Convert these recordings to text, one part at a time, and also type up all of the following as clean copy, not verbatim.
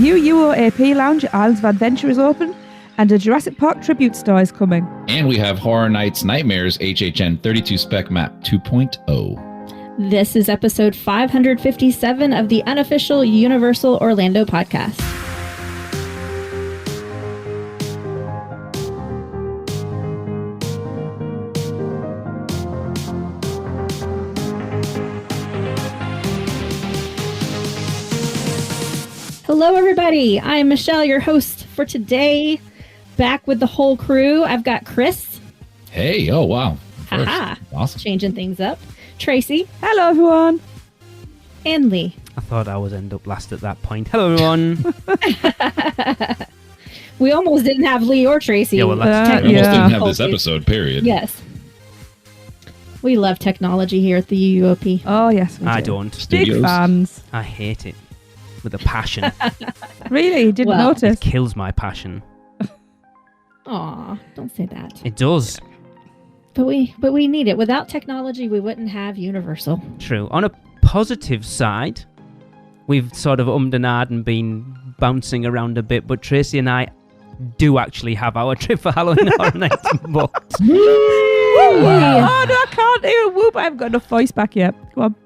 New UOAP Lounge at Islands of Adventure is open, and a Jurassic Park Tribute Store is coming. And we have Horror Nights Nightmares HHN 32 Spec Map 2.0. This is episode 557 of the Unofficial Universal Orlando Podcast. Hello, everybody. I'm Michelle, your host for today. Back with the whole crew. I've got Chris. Hey, oh, wow. Haha. Awesome. Changing things up. Tracy. Hello, everyone. And Lee. I thought I was end up last at that point. Hello, everyone. We almost didn't have Lee or Tracy. Yeah, well, that's We almost didn't have this episode, period. Yes. We love technology here at the UUOP. Oh, yes, we do. I don't. Big Studios. fans. I hate it with a passion. Really? Didn't Well, notice? It kills my passion. Aw, don't say that. It does. But we need it. Without technology, we wouldn't have Universal. True. On a positive side, we've sort of ummed and ahed and been bouncing around a bit, but Tracy and I do actually have our trip for Halloween Horror Nights booked. Oh, no, I can't do a whoop. I haven't got enough voice back yet. Go on.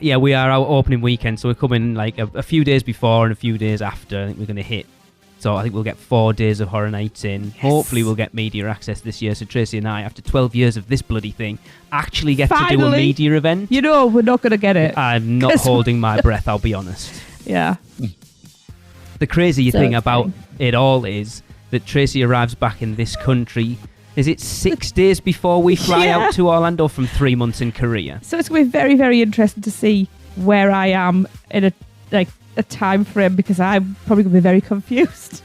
Yeah, we are our opening weekend, so we're coming like a few days before and a few days after. I think we're going to hit. So I think we'll get 4 days of Horror Nights in. Yes. Hopefully we'll get media access this year. So Tracy and I, after 12 years of this bloody thing, actually get to do a media event. You know we're not going to get it. I'm not holding my breath, I'll be honest. Yeah. The crazy thing about it all is that Tracy arrives back in this country. Is it 6 days before we fly out to Orlando from 3 months in Korea? So it's going to be very, very interesting to see where I am in a time frame, because I'm probably going to be very confused.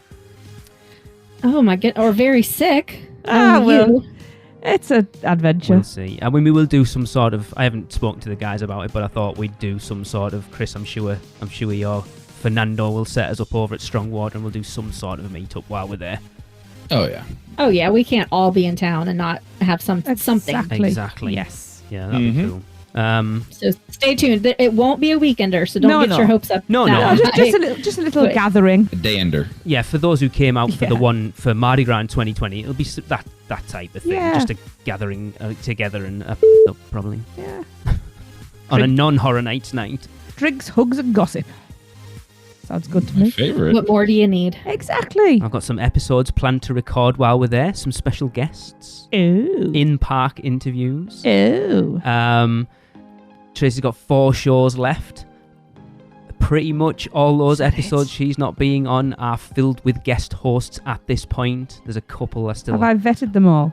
Oh my god, or very sick. Well, it's an adventure. We'll see. I mean, we will do some sort of. I haven't spoken to the guys about it, but I thought we'd do some sort of. Chris, I'm sure your Fernando will set us up over at Strongwater, and we'll do some sort of a meetup while we're there. Oh, yeah. Oh yeah, we can't all be in town and not have something. Exactly. Yes. Yeah, that'd be cool. So stay tuned. It won't be a weekender, so don't get your hopes up. No. Just a little gathering. A day ender. Yeah, for those who came out for the one for Mardi Gras in 2020, it'll be that type of thing. Yeah. Just a gathering together and up probably. Yeah. On a non-horror night. Drinks, hugs, and gossip. Sounds good to me. My favorite. What more do you need? Exactly. I've got some episodes planned to record while we're there. Some special guests. Ooh. In-park interviews. Ooh. Tracy's got 4 shows left. Pretty much all those episodes she's not being on are filled with guest hosts at this point. There's a couple that still... Have I vetted them all?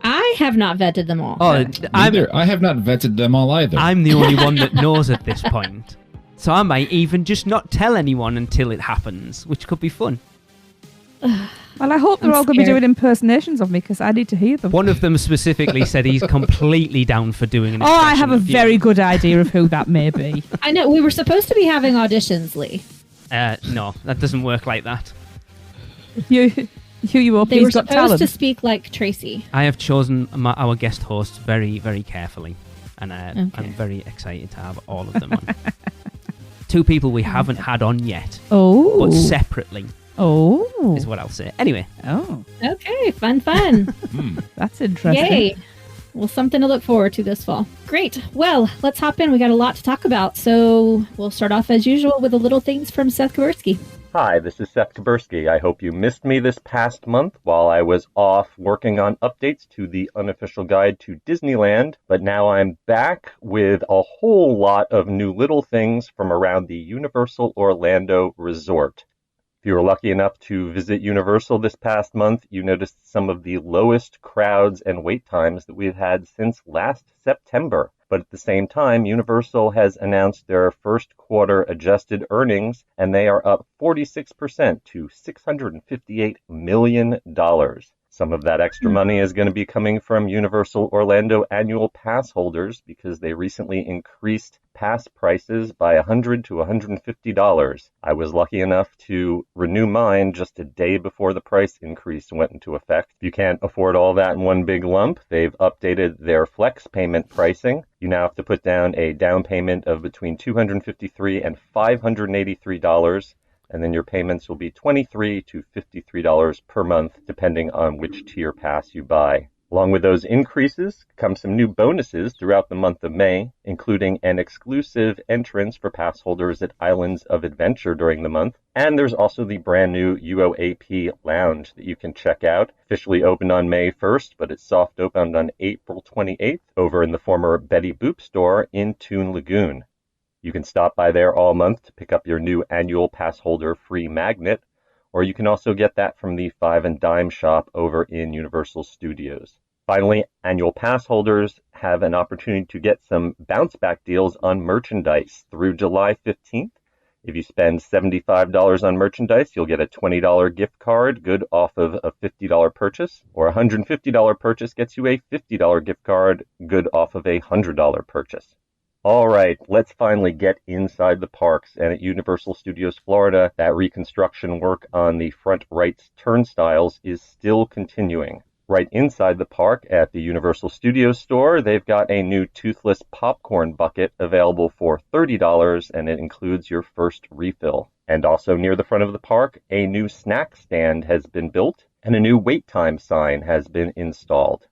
I have not vetted them all. Oh, I have not vetted them all either. I'm the only one that knows at this point. So I might even just not tell anyone until it happens, which could be fun. Well, I hope they're all going to be doing impersonations of me, because I need to hear them. One of them specifically said he's completely down for doing an impression. I have a very good idea of who that may be. I know. We were supposed to be having auditions, Lee. No, that doesn't work like that. UUOP's They were got supposed talent. to speak like Tracy. I have chosen our guest hosts very, very carefully, and I'm very excited to have all of them on. 2 people we haven't had on yet, but separately. Oh. Is what I'll say. Anyway. Oh. Okay, fun. That's interesting. Yay. Well, something to look forward to this fall. Great. Well, let's hop in. We got a lot to talk about. So we'll start off as usual with the little things from Seth Kabursky. Hi, this is Seth Kabursky. I hope you missed me this past month while I was off working on updates to the unofficial guide to Disneyland, but now I'm back with a whole lot of new little things from around the Universal Orlando Resort. If you were lucky enough to visit Universal this past month, you noticed some of the lowest crowds and wait times that we've had since last September. But at the same time, Universal has announced their first quarter adjusted earnings, and they are up 46% to $658 million. Some of that extra money is going to be coming from Universal Orlando annual pass holders because they recently increased pass prices by $100 to $150. I was lucky enough to renew mine just a day before the price increase went into effect. If you can't afford all that in one big lump, they've updated their flex payment pricing. You now have to put down a down payment of between $253 and $583. and then your payments will be $23 to $53 per month, depending on which tier pass you buy. Along with those increases come some new bonuses throughout the month of May, including an exclusive entrance for pass holders at Islands of Adventure during the month. And there's also the brand new UOAP Lounge that you can check out. Officially opened on May 1st, but it's soft opened on April 28th over in the former Betty Boop store in Toon Lagoon. You can stop by there all month to pick up your new annual pass holder free magnet, or you can also get that from the Five and Dime shop over in Universal Studios. Finally, annual pass holders have an opportunity to get some bounce back deals on merchandise through July 15th. If you spend $75 on merchandise, you'll get a $20 gift card, good off of a $50 purchase, or a $150 purchase gets you a $50 gift card, good off of a $100 purchase. All right, let's finally get inside the parks. And at Universal Studios Florida, that reconstruction work on the front right turnstiles is still continuing. Right inside the park at the Universal Studios store, they've got a new toothless popcorn bucket available for $30, and it includes your first refill. And also near the front of the park, a new snack stand has been built, and a new wait time sign has been installed.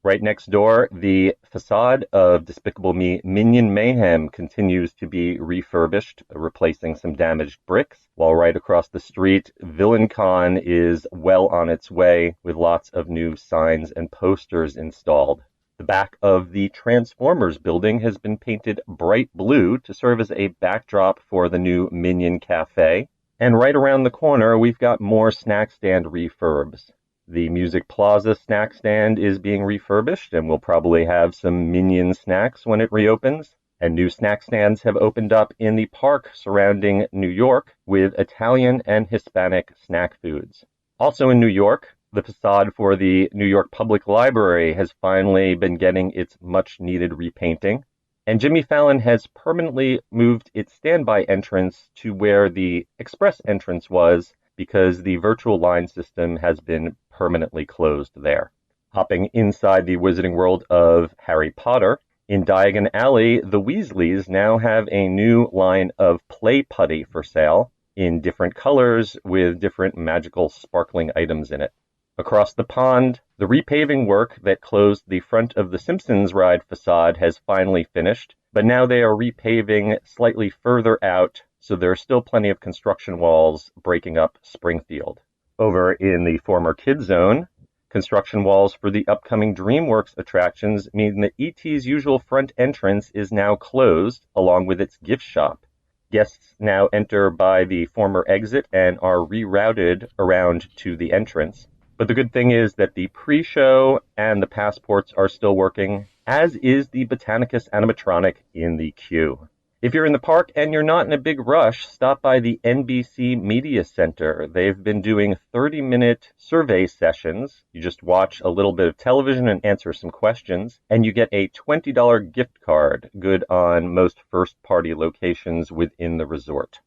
Right next door, the facade of Despicable Me Minion Mayhem continues to be refurbished, replacing some damaged bricks, while right across the street, VillainCon is well on its way with lots of new signs and posters installed. The back of the Transformers building has been painted bright blue to serve as a backdrop for the new Minion Cafe. And right around the corner, we've got more snack stand refurbs. The Music Plaza snack stand is being refurbished and will probably have some Minion snacks when it reopens. And new snack stands have opened up in the park surrounding New York with Italian and Hispanic snack foods. Also in New York, the facade for the New York Public Library has finally been getting its much-needed repainting. And Jimmy Fallon has permanently moved its standby entrance to where the express entrance was, because the virtual line system has been permanently closed there. Hopping inside the Wizarding World of Harry Potter, in Diagon Alley, the Weasleys now have a new line of play putty for sale in different colors with different magical sparkling items in it. Across the pond, the repaving work that closed the front of the Simpsons ride facade has finally finished, but now they are repaving slightly further out, so there are still plenty of construction walls breaking up Springfield. Over in the former Kids Zone, construction walls for the upcoming DreamWorks attractions mean that E.T.'s usual front entrance is now closed, along with its gift shop. Guests now enter by the former exit and are rerouted around to the entrance. But the good thing is that the pre-show and the passports are still working, as is the Botanicus animatronic in the queue. If you're in the park and you're not in a big rush, stop by the NBC Media Center. They've been doing 30-minute survey sessions. You just watch a little bit of television and answer some questions, and you get a $20 gift card, good on most first-party locations within the resort.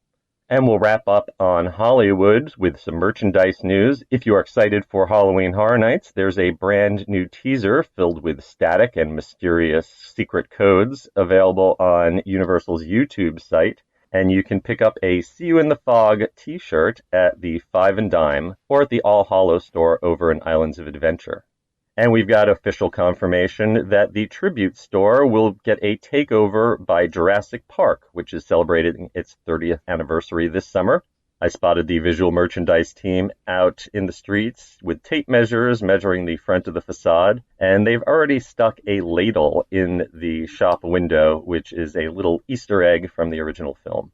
And we'll wrap up on Hollywood with some merchandise news. If you are excited for Halloween Horror Nights, there's a brand new teaser filled with static and mysterious secret codes available on Universal's YouTube site. And you can pick up a See You in the Fog t-shirt at the Five and Dime or at the All Hallows store over in Islands of Adventure. And we've got official confirmation that the Tribute Store will get a takeover by Jurassic Park, which is celebrating its 30th anniversary this summer. I spotted the visual merchandise team out in the streets with tape measures measuring the front of the facade, and they've already stuck a ladle in the shop window, which is a little Easter egg from the original film.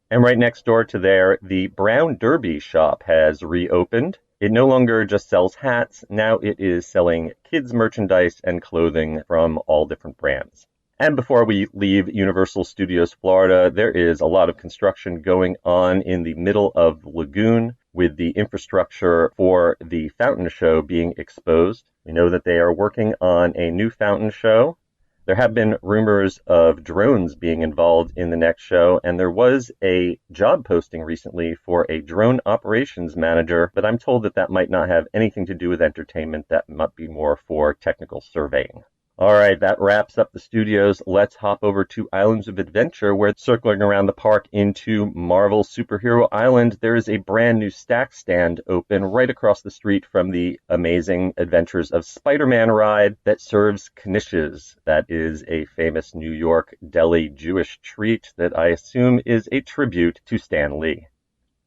And right next door to there, the Brown Derby shop has reopened. It no longer just sells hats, now it is selling kids' merchandise and clothing from all different brands. And before we leave Universal Studios Florida, there is a lot of construction going on in the middle of the lagoon with the infrastructure for the fountain show being exposed. We know that they are working on a new fountain show. There have been rumors of drones being involved in the next show, and there was a job posting recently for a drone operations manager, but I'm told that that might not have anything to do with entertainment. That might be more for technical surveying. All right, that wraps up the studios. Let's hop over to Islands of Adventure, where circling around the park into Marvel Superhero Island, there is a brand new stack stand open right across the street from the Amazing Adventures of Spider-Man ride that serves knishes. That is a famous New York deli Jewish treat that I assume is a tribute to Stan Lee.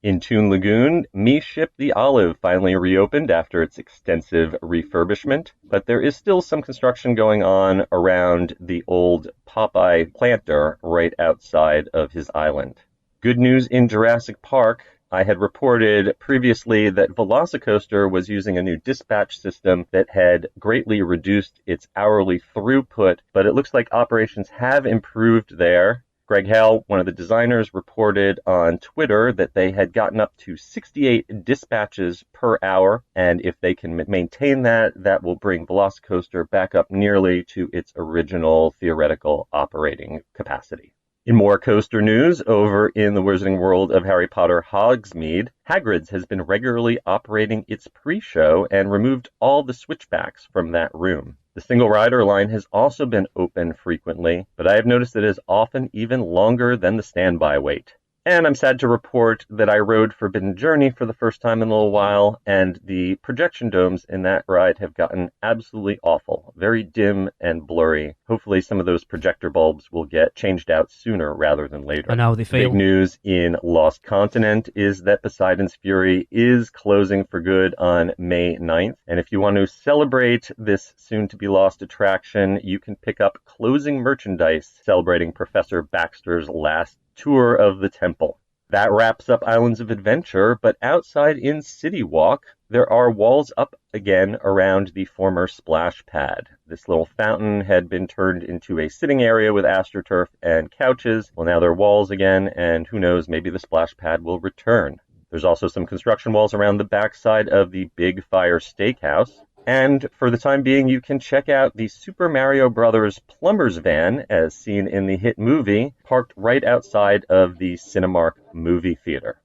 In Toon Lagoon, Me Ship the Olive finally reopened after its extensive refurbishment, but there is still some construction going on around the old Popeye planter right outside of his island. Good news in Jurassic Park. I had reported previously that Velocicoaster was using a new dispatch system that had greatly reduced its hourly throughput, but it looks like operations have improved there. Greg Hale, one of the designers, reported on Twitter that they had gotten up to 68 dispatches per hour, and if they can maintain that, that will bring Velocicoaster back up nearly to its original theoretical operating capacity. In more coaster news, over in the Wizarding World of Harry Potter Hogsmeade, Hagrid's has been regularly operating its pre-show and removed all the switchbacks from that room. The single rider line has also been open frequently, but I have noticed that it is often even longer than the standby wait. And I'm sad to report that I rode Forbidden Journey for the first time in a little while, and the projection domes in that ride have gotten absolutely awful, very dim and blurry. Hopefully some of those projector bulbs will get changed out sooner rather than later. And how they feel. Big news in Lost Continent is that Poseidon's Fury is closing for good on May 9th, and if you want to celebrate this soon-to-be-lost attraction, you can pick up closing merchandise celebrating Professor Baxter's last tour of the temple. That wraps up Islands of Adventure, but outside in City Walk, there are walls up again around the former splash pad. This little fountain had been turned into a sitting area with AstroTurf and couches. Well, now there are walls again, and who knows, maybe the splash pad will return. There's also some construction walls around the backside of the Big Fire Steakhouse. And for the time being, you can check out the Super Mario Bros. Plumber's van, as seen in the hit movie, parked right outside of the Cinemark movie theater.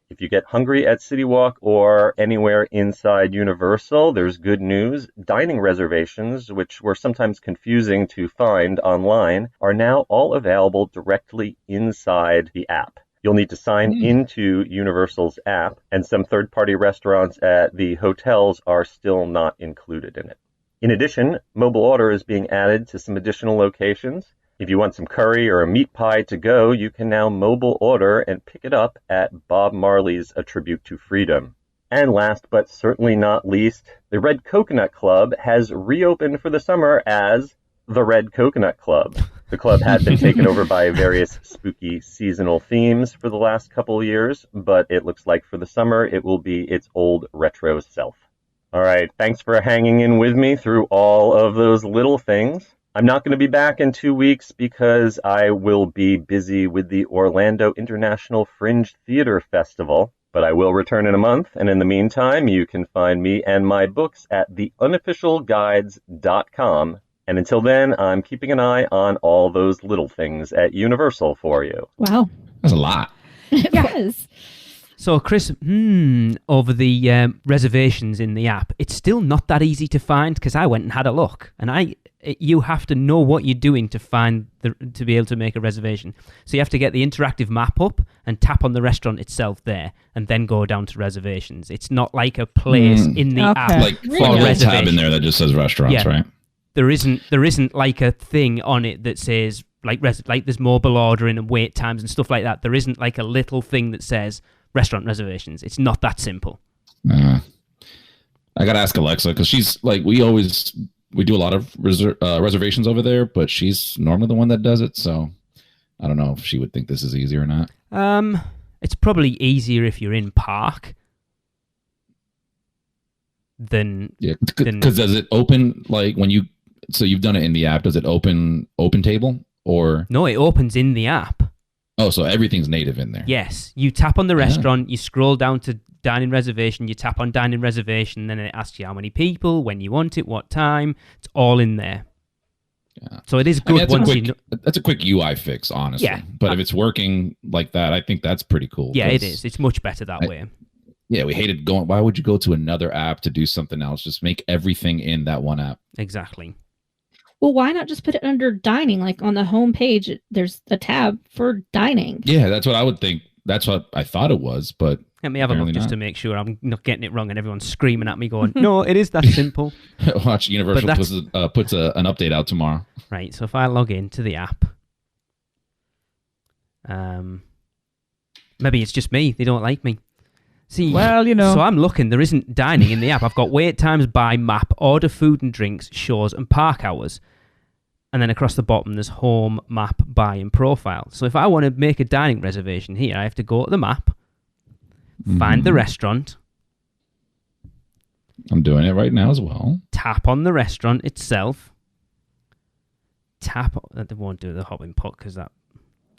If you get hungry at City Walk or anywhere inside Universal, there's good news. Dining reservations, which were sometimes confusing to find online, are now all available directly inside the app. You'll need to sign into Universal's app, and some third-party restaurants at the hotels are still not included in it. In addition, mobile order is being added to some additional locations. If you want some curry or a meat pie to go, you can now mobile order and pick it up at Bob Marley's A Tribute to Freedom. And last but certainly not least, the Red Coconut Club has reopened for the summer as the Red Coconut Club. The club had been taken over by various spooky seasonal themes for the last couple of years, but it looks like for the summer it will be its old retro self. All right, thanks for hanging in with me through all of those little things. I'm not going to be back in 2 weeks because I will be busy with the Orlando International Fringe Theater Festival, but I will return in a month, and in the meantime, you can find me and my books at theunofficialguides.com. And until then, I'm keeping an eye on all those little things at Universal for you. Wow. That's a lot. It was. So, Chris, over the reservations in the app, it's still not that easy to find because I went and had a look, and you have to know what you're doing to to be able to make a reservation. So you have to get the interactive map up and tap on the restaurant itself there, and then go down to reservations. It's not like a place in the app Like Really? for a little reservation. tab in there that just says restaurants, right? There isn't like a thing on it that says like there's mobile ordering and wait times and stuff like that. There isn't like a little thing that says restaurant reservations. It's not that simple. I gotta ask Alexa because she's like we do a lot of reservations over there, but she's normally the one that does it. So I don't know if she would think this is easy or not. It's probably easier if you're in park. Because does it open like when you? So you've done it in the app. Does it open table or? No, it opens in the app. Oh, so everything's native in there. Yes, you tap on the restaurant, you scroll down to dining reservation, you tap on dining reservation, then it asks you how many people, when you want it, what time. It's all in there. Yeah. So it is good that's a quick UI fix, honestly. Yeah. But if it's working like that, I think that's pretty cool. Yeah, it is. It's much better that way. Yeah, we hated going. Why would you go to another app to do something else? Just make everything in that one app. Exactly. Well, why not just put it under dining? Like on the home page, there's a tab for dining. Yeah, that's what I would think. That's what I thought it was, but Let me have a look apparently just not. to make sure I'm not getting it wrong and everyone's screaming at me going, no, it is that simple. Watch Universal But puts an update out tomorrow. Right, so if I log into the app, maybe it's just me. They don't like me. See, Well, so I'm looking. There isn't dining in the app. I've got wait times by map, order food and drinks, shows, and park hours. And then across the bottom, there's home, map, buy, and profile. So if I want to make a dining reservation here, I have to go to the map, find the restaurant, I'm doing it right now as well. tap on the restaurant itself. They won't do the hopping pot because that.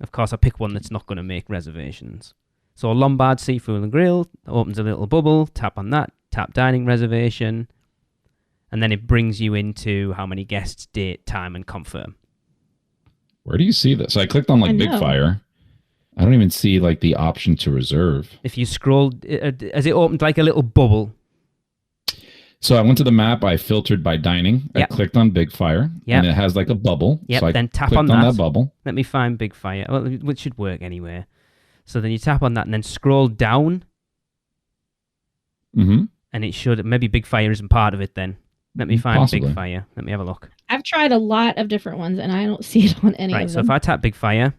Of course, I pick one that's not going to make reservations. So Lombard Seafood and Grill opens a little bubble. Tap on that. Tap dining reservation. And then it brings you into how many guests, date, time, and confirm. Where do you see this? So I clicked on I Big know. Fire. I don't even see the option to reserve. If you scroll, has it opened like a little bubble? So I went to the map. I filtered by dining. Yep. I clicked on Big Fire, Yep. and it has a bubble. Yep, So I then tap clicked on on that. that bubble. Let me find Big Fire. Well, it should work anyway. So then you tap on that and then scroll down, Mm-hmm. and it should. Maybe Big Fire isn't part of it then. Let me find Possibly. Big Fire. Let me have a look. I've tried a lot of different ones, and I don't see it on any Right, of so them. if I tap Big Fire,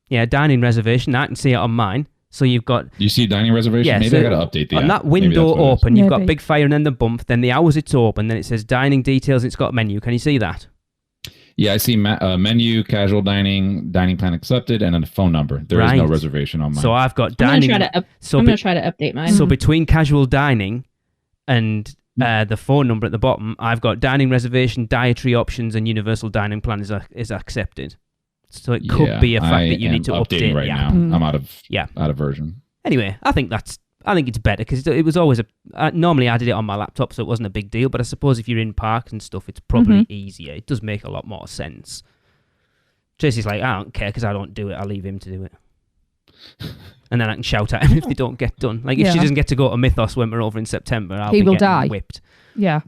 yeah, dining reservation, I can see it on mine. So you've got, Do you see dining reservation? yeah, Maybe so I got to update the on app. that Maybe window that's what it is. open, you've got Maybe. Big Fire and then the bump, then the hours it's open, then it says dining details, it's got a menu. Can you see that? Yeah, I see menu, casual dining, dining plan accepted, and then a phone number. There is no Right. reservation on mine. So I've got I'm gonna dining. try to so I'm be- gonna try to update mine. So between casual dining and the phone number at the bottom, I've got dining reservation, dietary options, and universal dining plan is accepted. So it could Yeah, be a fact I that you am need to updating update right the now. app. I'm out of version. Anyway, I think it's better because it was always normally I did it on my laptop, so it wasn't a big deal. But I suppose if you're in parks and stuff, it's probably easier. It does make a lot more sense. Tracy's like, I don't care because I don't do it. I'll leave him to do it. And then I can shout at him if they don't get done. Like, if she Yeah. doesn't get to go to Mythos when we're over in September, I'll He be will getting die. whipped. Yeah.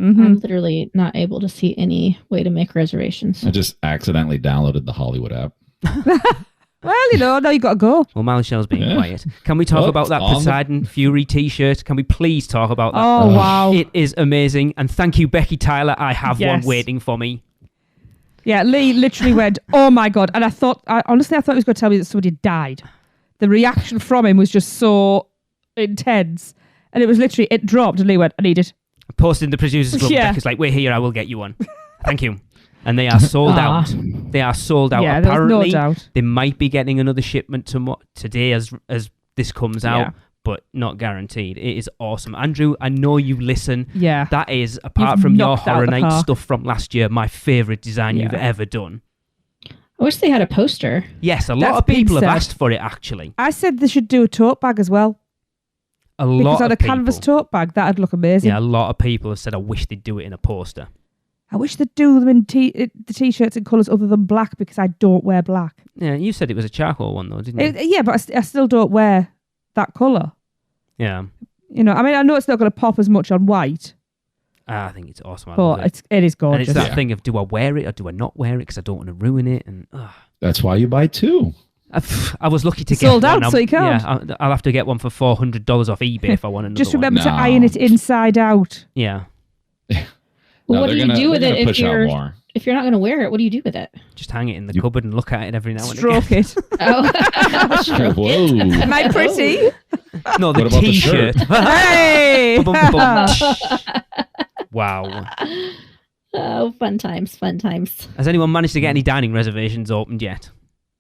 I'm literally not able to see any way to make reservations. I just accidentally downloaded the Hollywood app. Well, now you've got to go. Well, Michelle's being Yeah. quiet. Can we talk Well, about that on the- Poseidon Fury t-shirt? Can we please talk about that? Oh, wow. It is amazing. And thank you, Becky Tyler. I have one Yes. waiting for me. Yeah, Lee literally went, oh my God. And honestly, I thought he was going to tell me that somebody died. The reaction from him was just so intense. And it was literally, it dropped and Lee went, I need it. I posted in the producers club. Yeah. Becky's like, we're here. I will get you one. Thank you. And they are sold Aw. out. They are sold out. Yeah, there's no Apparently, doubt. they might be getting another shipment today as this comes out, Yeah. but not guaranteed. It is awesome. Andrew, I know you listen. Yeah. That is, apart You've from your knocked out Horror the Night park. stuff from last year, my favourite design you've Yeah. ever done. I wish they had a poster. Yes, a lot That's of people been have said. asked for it, actually. I said they should do a tote bag as well. A Because lot on of a canvas people. tote bag, that'd look amazing. Yeah, a lot of people have said, I wish they'd do it in a poster. I wish they'd do them in the t-shirts in colours other than black because I don't wear black. Yeah, you said it was a charcoal one, though, didn't you? Yeah, but I still don't wear that colour. Yeah. You know, I mean, I know it's not going to pop as much on white, I think it's awesome. I love but it. it is And gorgeous. it's that Yeah. thing of, do I wear it or do I not wear it because I don't want to ruin it? And That's why you buy two. I was lucky to get Sold one. out, so you can't. Yeah, I'll have to get one for $400 off eBay if I want another Just one. remember to No. iron it inside out. Yeah, Well, No, what they're do you gonna- do with they're it gonna if push out you're more. if you're not going to wear it? What do you do with it? just hang it in the You- cupboard and look at it every now and Stroke again. it. Oh, Whoa. Am I pretty? No, the What about the T-shirt. Hey! Wow. oh, fun times, fun times. Has anyone managed to get any dining reservations opened yet?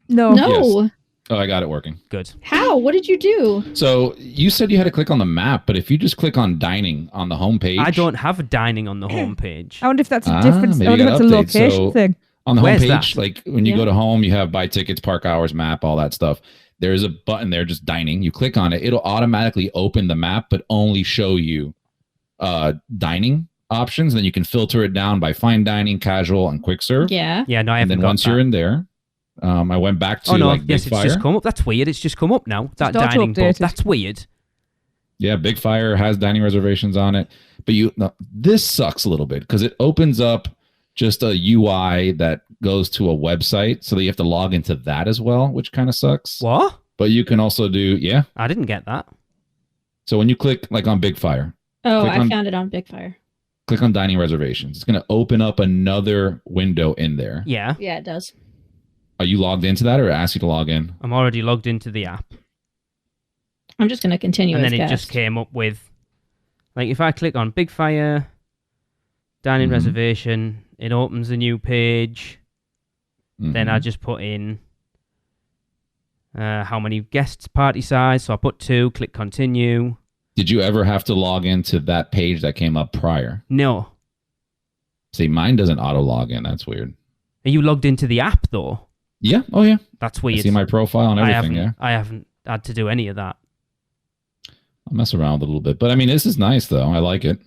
No. No, Oh, I got it working. Good. how? What did you do? So you said you had to click on the map, but if you just click on dining on the homepage, I don't have dining on the homepage. I wonder if that's a Ah, difference. I maybe wonder you if gotta that's a update. location So- thing. on the Where's homepage, that? like when you Yeah. go to home, you have buy tickets, park hours, map, all that stuff. There's a button there, just dining. You click on it, it'll automatically open the map, but only show you dining options. Then you can filter it down by fine dining, casual, and quick serve. Yeah. Yeah, no, I And haven't then got once that. you're in there, I went back to Oh no, like yes, Big it's Fire. just come up. That's weird. It's just come up now. That Start dining book. updated. That's weird. Yeah, Big Fire has dining reservations on it. But this sucks a little bit because it opens up just a UI that goes to a website. So that you have to log into that as well, which kind of sucks. What? But you can also do, I didn't get that. So when you click like on Big Fire. Oh, I found it on Big Fire. Click on dining reservations. It's going to open up another window in there. Yeah. Yeah, it does. Are you logged into that or ask you to log in? I'm already logged into the app. I'm just going to continue. And then it guest. just came up with, like, if I click on Big Fire, dining reservation, it opens a new page. Then I just put in how many guests, party size. So I put 2, click continue. Did you ever have to log into that page that came up prior? No. See, mine doesn't auto log in. That's weird. Are you logged into the app, though? Yeah. Oh, yeah. That's I weird. see my profile and everything. I haven't had to do any of that. I'll mess around with it a little bit. But I mean, this is nice, though. I like it.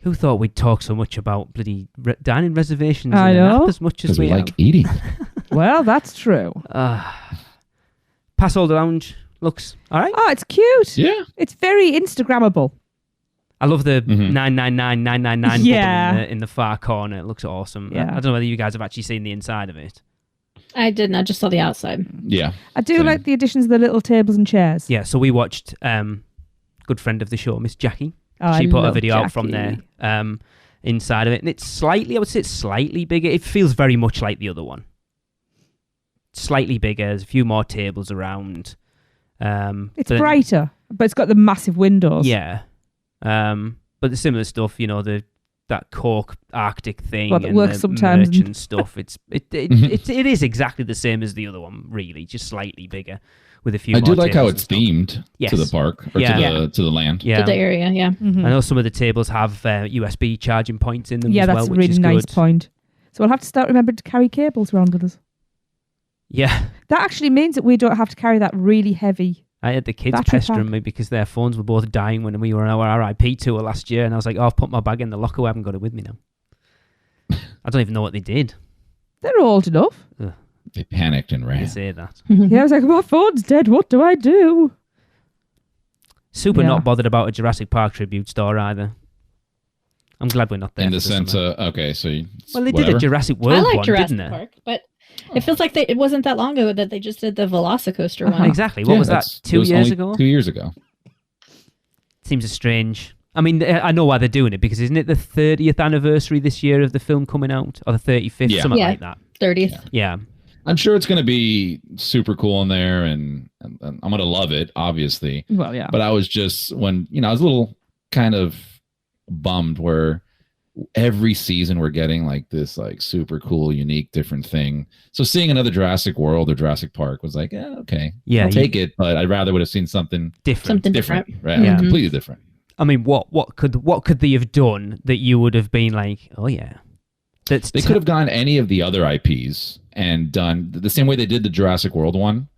Who thought we'd talk so much about bloody dining reservations I in an know. app as much as Because we have? like eating. Well, that's true. Passholder Lounge looks all right. Oh, it's cute. Yeah. It's very Instagrammable. I love the 999 Yeah. bubble in the far corner. It looks awesome. Yeah. I don't know whether you guys have actually seen the inside of it. I didn't. I just saw the outside. Yeah. I do Same. like the additions of the little tables and chairs. Yeah, so we watched good friend of the show, Miss Jackie. Oh, She I put a love video out from Jackie. there inside of it. And it's slightly, I would say it's slightly bigger. It feels very much like the other one. Slightly bigger. There's a few more tables around. It's but- brighter, but it's got the massive windows. Yeah. But the similar stuff, that cork Arctic thing Well, that and works the sometimes. merch and stuff. It is exactly the same as the other one, really, just slightly bigger with a few. I do more like how tables it's and stuff. themed Yes. to the park or Yeah. to the land. Yeah, To the area, yeah. Mhm. I know some of the tables have USB charging points in them. Yeah, as that's well, a which really is nice good. point. So we'll have to start remembering to carry cables around with us. Yeah, That actually means that we don't have to carry that really heavy. I had the kids Battery pestering pack. me because their phones were both dying when we were on our RIP tour last year, and I was like, "Oh, I've put my bag in the locker. I haven't got it with me now." I don't even know what they did. They're old enough. They panicked and They ran. say that. Yeah, I was like, my phone's dead. What do I do? Super Yeah. not bothered about a Jurassic Park tribute store either. I'm glad we're not there. In for the this sense summer. okay, so Well, they did whatever. a Jurassic I World like one, Jurassic didn't they? Park, but it feels like it wasn't that long ago that they just did the Velocicoaster Uh-huh. one. Exactly. What Yeah, was that? that's- 2 it was years only ago? 2 years ago. Seems a strange. I mean, I know why they're doing it because isn't it the 30th anniversary this year of the film coming out, or the 35th, Yeah. something Yeah. like that? 30th. Yeah. I'm sure it's going to be super cool in there, and I'm going to love it, obviously. Well, yeah. But I was just I was a little kind of bummed where every season we're getting like this like super cool, unique, different thing. So seeing another Jurassic World or Jurassic Park was like, okay, Yeah, I'll take it, but I'd rather would have seen something Different. Something different, different. right? Yeah. Completely different. I mean, what could they have done that you would have been like, oh yeah, They could have gone any of the other IPs and done the same way they did the Jurassic World one,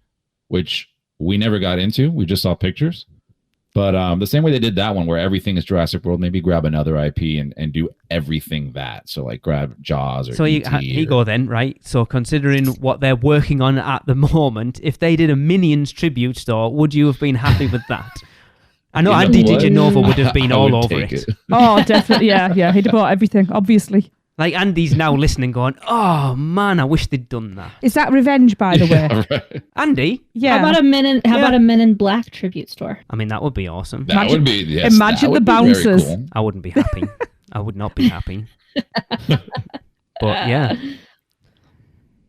which we never got into. We just saw pictures. But the same way they did that one where everything is Jurassic World, maybe grab another IP and do everything that. So like grab Jaws or So here E.T. you go then, right? So considering what they're working on at the moment, if they did a Minions tribute store, would you have been happy with that? I know You know Andy what? DiGenova would have been I all would over take it. Oh, definitely. Yeah. He'd have bought everything, obviously. Like Andy's now listening, going, "Oh man, I wish they'd done that." Is that revenge, by the way? Yeah, right. Andy, Yeah. How about a Men in Black tribute store? I mean, that would be awesome. That Imagine- would be imagine that the would be very bouncers. cool. I wouldn't be happy. I would not be happy. But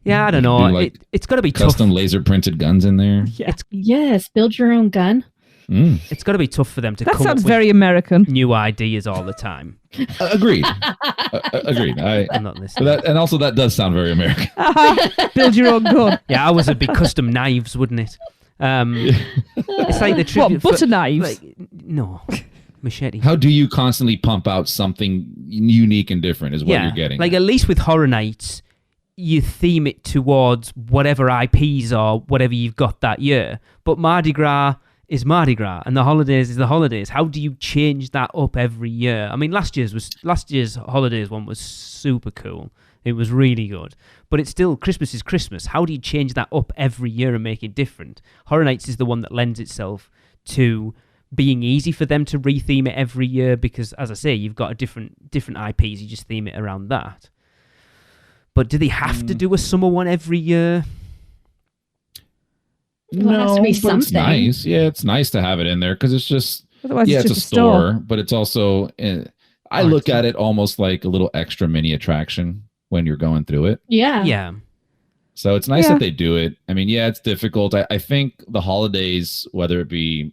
yeah, I don't know. Do, like, It's got to be Custom tough. laser printed guns in there. Yeah. Yes, build your own gun. It's got to be tough for them to That come sounds up with very American. new ideas all the time. Agreed. Agreed. I'm not But listening. and also that does sound very American. Build your own gun. Yeah, ours would be custom knives, wouldn't it? It's like the tribute. What, butter knives? No, machete. How do you constantly pump out something unique and different is what you're getting. Like at least with Horror Nights, you theme it towards whatever IPs or whatever you've got that year. But Mardi Gras is Mardi Gras, and the holidays is the holidays. How do you change that up every year? I mean, last year's holidays one was super cool. It was really good. But it's still Christmas is Christmas. How do you change that up every year and make it different? Horror Nights is the one that lends itself to being easy for them to retheme it every year because, as I say, you've got a different IPs. You just theme it around that. But do they have to do a summer one every year? Well, it has to be but it's something. nice. Yeah, it's nice to have it in there because it's just Otherwise, it's just a store, but it's also I look at it almost like a little extra mini attraction when you're going through it. Yeah. Yeah. So it's nice that they do it. I mean, yeah, it's difficult. I think the holidays, whether it be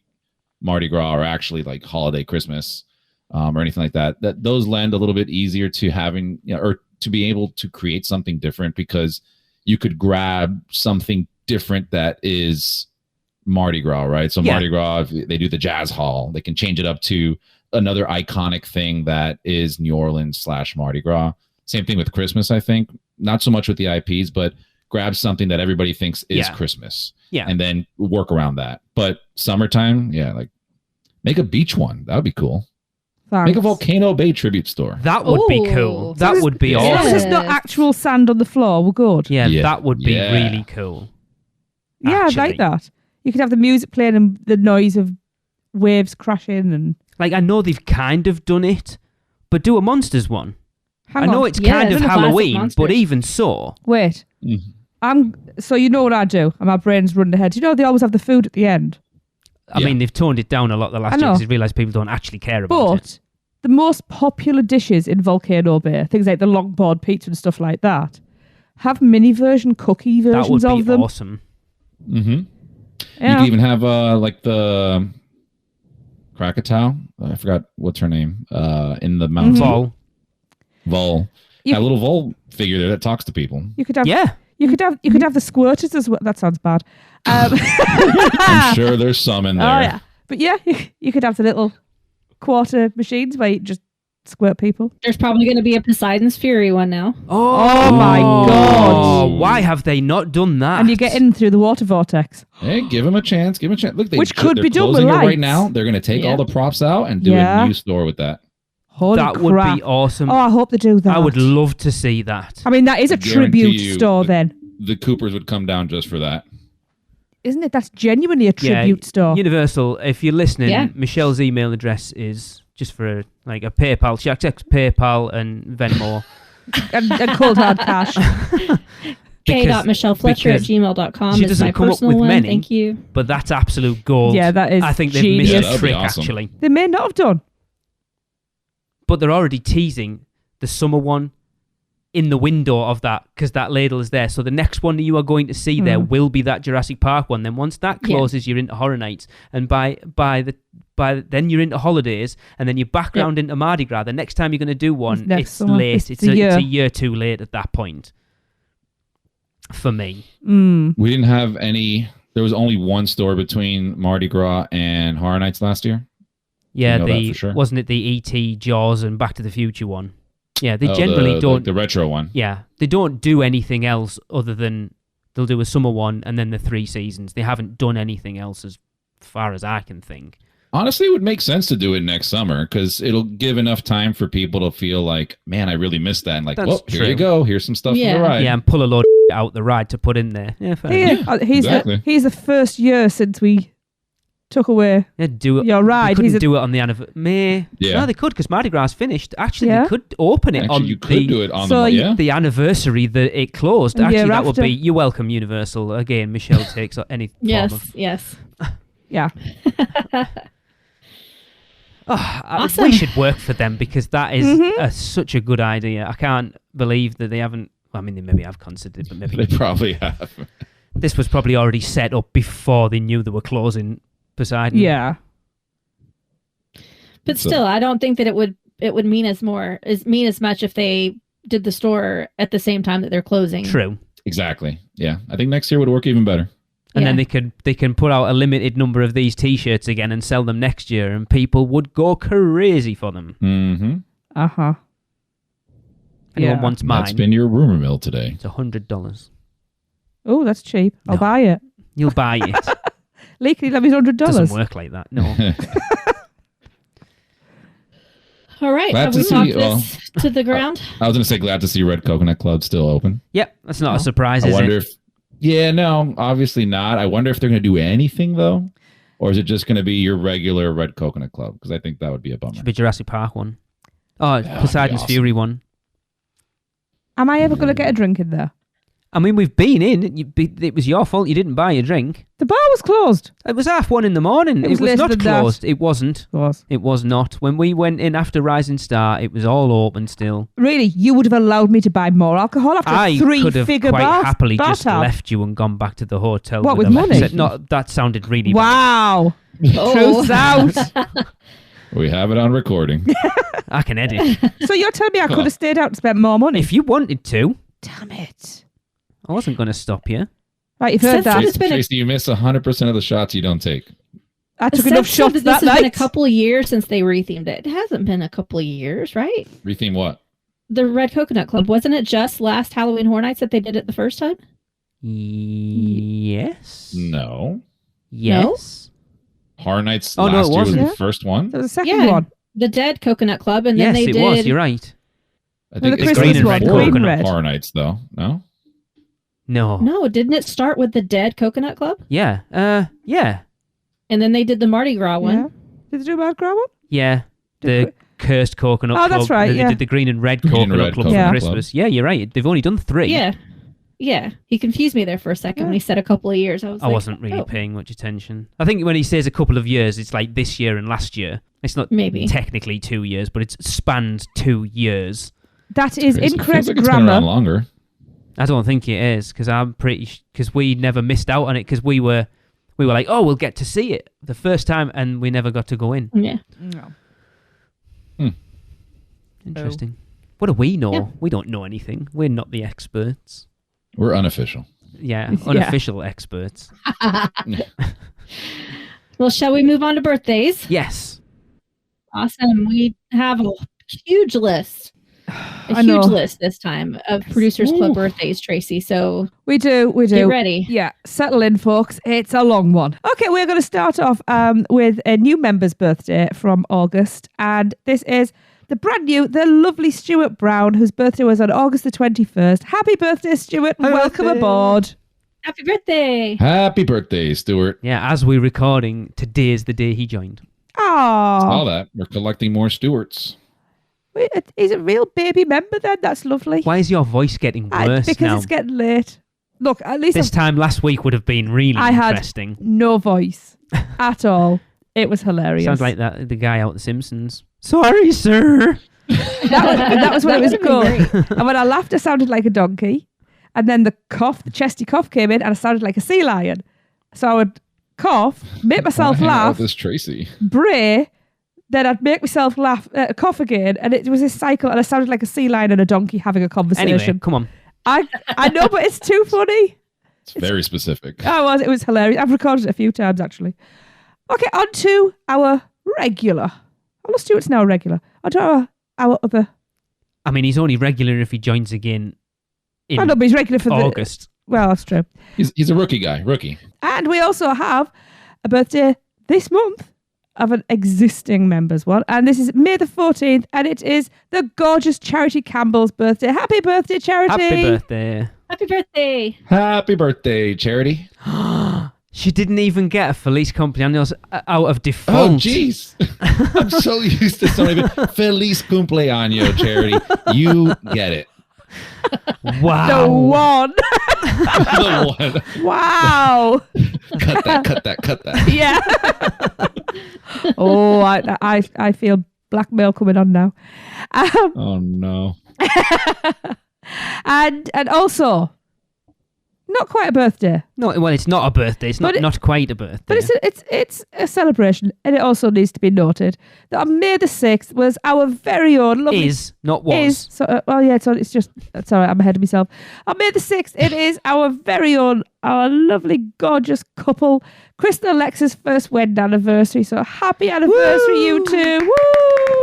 Mardi Gras or actually like holiday Christmas or anything like that, that those lend a little bit easier to having, or to be able to create something different because you could grab something different that is Mardi Gras, right? So Mardi Gras, if they do the Jazz Hall, they can change it up to another iconic thing that is New Orleans / Mardi Gras. Same thing with Christmas, I think. Not so much with the IPs, but grab something that everybody thinks is Christmas. Yeah. And then work around that. But summertime, like make a beach one. That would be cool. Thanks. Make a Volcano Bay tribute store. That would be cool. That would be As long awesome. as there's not actual sand on the floor, we're good. Yeah, that would be really cool. Yeah, I'd like that. You could have the music playing and the noise of waves crashing and... Like, I know they've kind of done it, but do a Monsters one. I know it's kind of it's a classic Halloween, Monsters. but even so. Wait. So you know what I do, and my brain's running ahead. Do you know they always have the food at the end? I mean, they've toned it down a lot the last year because they realised people don't actually care about it. But the most popular dishes in Volcano Bay, things like the longboard pizza and stuff like that, have mini version cookie versions That would of be them. awesome. Mm-hmm. Yeah. You could even have like the Krakatoa. I forgot what's her name. In the mountain. Vol. A little Vol figure there that talks to people. You could have You could have the squirters as well. That sounds bad. I'm sure there's some in there. Oh yeah, but yeah, you could have the little quarter machines where you just squirt people. There's probably going to be a Poseidon's Fury one now. Oh my god! Why have they not done that? And you get in through the water vortex. Hey, give them a chance. Give them a chance. Look, Which could be done with closing it right lights. now. They're going to take all the props out and do a new store with that. Holy that crap. would be awesome. Oh, I hope they do that. I would love to see that. I mean, that is a tribute store then. The Coopers would come down just for that. Isn't it? That's genuinely a tribute store. Universal, if you're listening, Michelle's email address is just for a PayPal. She accepts PayPal and Venmo. and cold hard cash. k.michellefletcher@gmail.com. She doesn't come up with one. many. Thank you. But that's absolute gold. Yeah, that is I think they've genius. missed Yeah, a that'd be trick, awesome. actually. They may not have done. But they're already teasing the summer one in the window of that because that ladle is there. So the next one that you are going to see there will be that Jurassic Park one. Then once that closes, you're into Horror Nights, and by then you're into holidays, and then you're back round into Mardi Gras. The next time you're going to do one, it's late. It's a year too late at that point. For me, we didn't have any. There was only one store between Mardi Gras and Horror Nights last year. Yeah, sure. Wasn't it the E.T., Jaws, and Back to the Future one? Yeah, they generally don't... the retro one. Yeah, they don't do anything else other than they'll do a summer one and then the 3 seasons. They haven't done anything else as far as I can think. Honestly, it would make sense to do it next summer because it'll give enough time for people to feel like, man, I really missed that. And like, That's here true. you go. Here's some stuff for the ride. Yeah, and pull a load of out the ride to put in there. Yeah, fair enough. He's the first year since we took away do it. your ride. They couldn't do it on the anniversary. No, they could because Mardi Gras finished. Actually, they could open it on you could do it on the anniversary that it closed. And Actually, that would after. be you're welcome, Universal. Again, Michelle takes any form of... Yes. Yeah. Awesome. We should work for them because that is such a good idea. I can't believe that they haven't... Well, I mean, they maybe have considered it, but maybe... They probably have. This was probably already set up before they knew they were closing Poseidon. Yeah. But still, I don't think that it would mean as much if they did the store at the same time that they're closing. True. Exactly. Yeah. I think next year would work even better. And then they can put out a limited number of these T-shirts again and sell them next year, and people would go crazy for them. Mm-hmm. Uh-huh. If anyone wants mine, That's been your rumor mill today. it's $100. Oh, that's cheap. I'll buy it. You'll buy it. Lee, can you let me $100? Doesn't work like that. No. All right. Glad Have to we see- talked this to the ground? I was going to say glad to see Red Coconut Club still open. Yep, that's not a surprise, I is wonder it? if... Yeah, no, obviously not. I wonder if they're going to do anything, though. Or is it just going to be your regular Red Coconut Club? Because I think that would be a bummer. Should be Jurassic Park one. Oh, Poseidon's awesome. Fury one. Am I ever going to get a drink in there? I mean, we've been in. It was your fault you didn't buy a drink. The bar was closed. It was 1:30 in the morning. It was later not than that. closed. It wasn't. It was. It was not. When we went in after Rising Star, it was all open still. Really, you would have allowed me to buy more alcohol after I a could have three-figure quite bar happily bar just tab? left you and gone back to the hotel. What, with a money? lecture. No, that sounded really bad. Wow. Oh. Truth's out. We have it on recording. I can edit. So you're telling me I could have stayed out and spent more money? If you wanted to, Damn it. I wasn't going to stop you. Right, you've heard Seth that. said it's been Tracy, you miss 100% of the shots you don't take. I took Seth enough said shots that that this has been a night. couple of years since they rethemed it. It hasn't been a couple of years, right? Retheme what? The Red Coconut Club, wasn't it just last Halloween Horror Nights that they did it the first time? Yes. No. Yes. Horror Nights Oh, no, last it year was wasn't. the first one. There was a second Yeah. one. The Dead Coconut Club, and then Yes, they it did. was. You're right. I No, the it's Christmas green and one. red Green and red. Horror Nights, though. No? No. No, didn't it start with the Dead Coconut Club? Yeah. Yeah. And then they did the Mardi Gras one. Yeah. Did they do a Mardi Gras one? Yeah. Did The cursed coconut Oh, club. that's right, They yeah. did the green and red Green and coconut red club coconut for club. Christmas. Yeah, you're right. They've only done 3. Yeah. Yeah. He confused me there for a second when he said a couple of years. I wasn't really oh, paying much attention. I think when he says a couple of years, it's like this year and last year. It's not Maybe. technically 2 years, but it's spanned 2 years. That is Crazy. incorrect Feels like it's been around grammar. longer. I don't think it is because I'm pretty because we never missed out on it because we were like, oh, we'll get to see it the first time, and we never got to go in. Yeah. No. Interesting. What do we know? Yeah. We don't know anything. We're not the experts. We're unofficial. Yeah, Yeah. unofficial experts. Well, shall we move on to birthdays? Yes. Awesome. We have a huge list. I know. Huge list this time of Producers Club birthdays, Tracy. So We do. get ready. Yeah, settle in, folks. It's a long one. Okay, we're going to start off with a new member's birthday from August. And this is the brand new, the lovely Stuart Brown, whose birthday was on August the 21st. Happy birthday, Stuart. Happy Welcome birthday. aboard. Happy birthday. Happy birthday, Stuart. Yeah, as we're recording, today's the day he joined. All Oh, that. We're collecting more Stuarts. he's a real baby member then. That's lovely. Why is your voice getting worse Because now? it's getting late. Look, at least This time last week would have been really I had- interesting. no voice at all. It was hilarious. Sounds like that the guy out The Simpsons. Sorry, sir. that was when it was That would've been good. And when I laughed, I sounded like a donkey. And then the chesty cough came in and I sounded like a sea lion. So I would cough, make myself Hang out laugh, with this Tracy. bray, then I'd make myself laugh, cough again. And it was this cycle and I sounded like a sea lion and a donkey having a conversation. Anyway, come on. I know, but it's too funny. It's very specific. It was hilarious. I've recorded it a few times actually. Okay, on to our regular. Oh, Stuart's now a regular. On to our other. I mean, he's only regular if he joins again in I know, but he's regular for August. Well, that's true. He's a rookie guy. Rookie. And we also have a birthday this month of an existing members one. And this is May the 14th. And it is the gorgeous Charity Campbell's birthday. Happy birthday, Charity. Happy birthday. Happy birthday. Happy birthday, Charity. She didn't even get a Feliz Cumpleaños out of default. Oh, jeez. I'm so used to somebody being, Feliz cumpleaños, Charity. You get it. Wow. The one. The one. Wow. Cut that. Yeah. Oh, I feel blackmail coming on now. Oh, no. And also, not quite a birthday, No, well, it's not a birthday. It's But not quite a birthday. but it's a celebration, and it also needs to be noted that on May the 6th was our very own lovely is, not was. is so well yeah it's just that's all right, I'm ahead of myself. On May the 6th it is our very own, our lovely gorgeous couple, Chris and Alexa's first wedding anniversary, so happy anniversary. You two. Woo!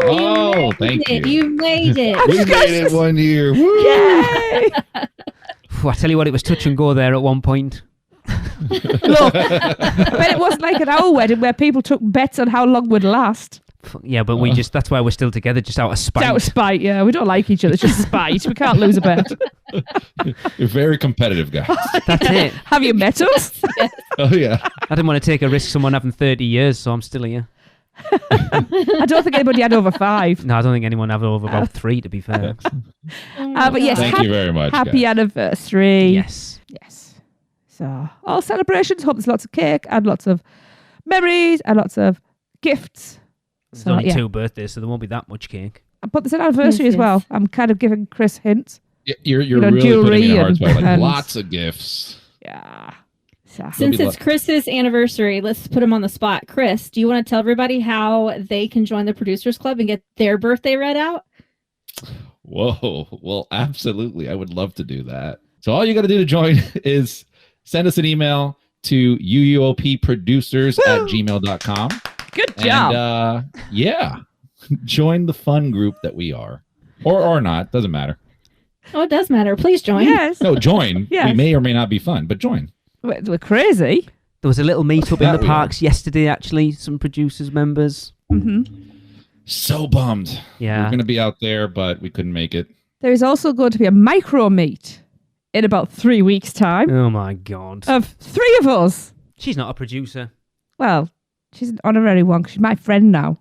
Oh, thank you. You made it. I'm We just made it 1 year. Woo! Yay! Phew, I tell you what, it was touch and go there at one point. Look, but it wasn't like an our wedding where people took bets on how long would last. Yeah, but we just—that's why we're still together, just out of spite. Out of spite, yeah. We don't like each other. It's just spite. We can't lose a bet. You're very competitive, guys. That's it. Have you met us? Oh, yeah. I didn't want to take a risk someone having 30 years, so I'm still here. I don't think anybody had over 5. No, I don't think anyone had over about 3, to be fair. But yes, Thank you very much. happy guys. anniversary. Yes. Yes. So, all celebrations. Hope there's lots of cake and lots of memories and lots of gifts. There's So, only yeah. 2 birthdays, so there won't be that much cake. But there's an anniversary Yes, as well. yes. I'm kind of giving Chris hints. You're know, really putting me in a hard jewelry spot. Like, and- lots of gifts. Yeah. So, Since be it's Chris's anniversary, let's put him on the spot. Chris, do you want to tell everybody how they can join the Producers Club and get their birthday read out? Whoa. Well, absolutely. I would love to do that. So all you got to do to join is send us an email to uuopproducers@gmail.com. good job. And yeah, join the fun group that we are. Or not. Doesn't matter. Oh, it does matter. Please join. Yes. No, join. Yes. We may or may not be fun, but join. We're crazy. There was a little meet-up in That the we parks yesterday, actually. Some producers members. Hmm. So bummed. We're Yeah. going to be out there, but we couldn't make it. There is also going to be a micro meet in about 3 weeks' time Oh, my God. of 3 of us. She's not a producer. Well, she's an honorary one 'cause she's my friend now.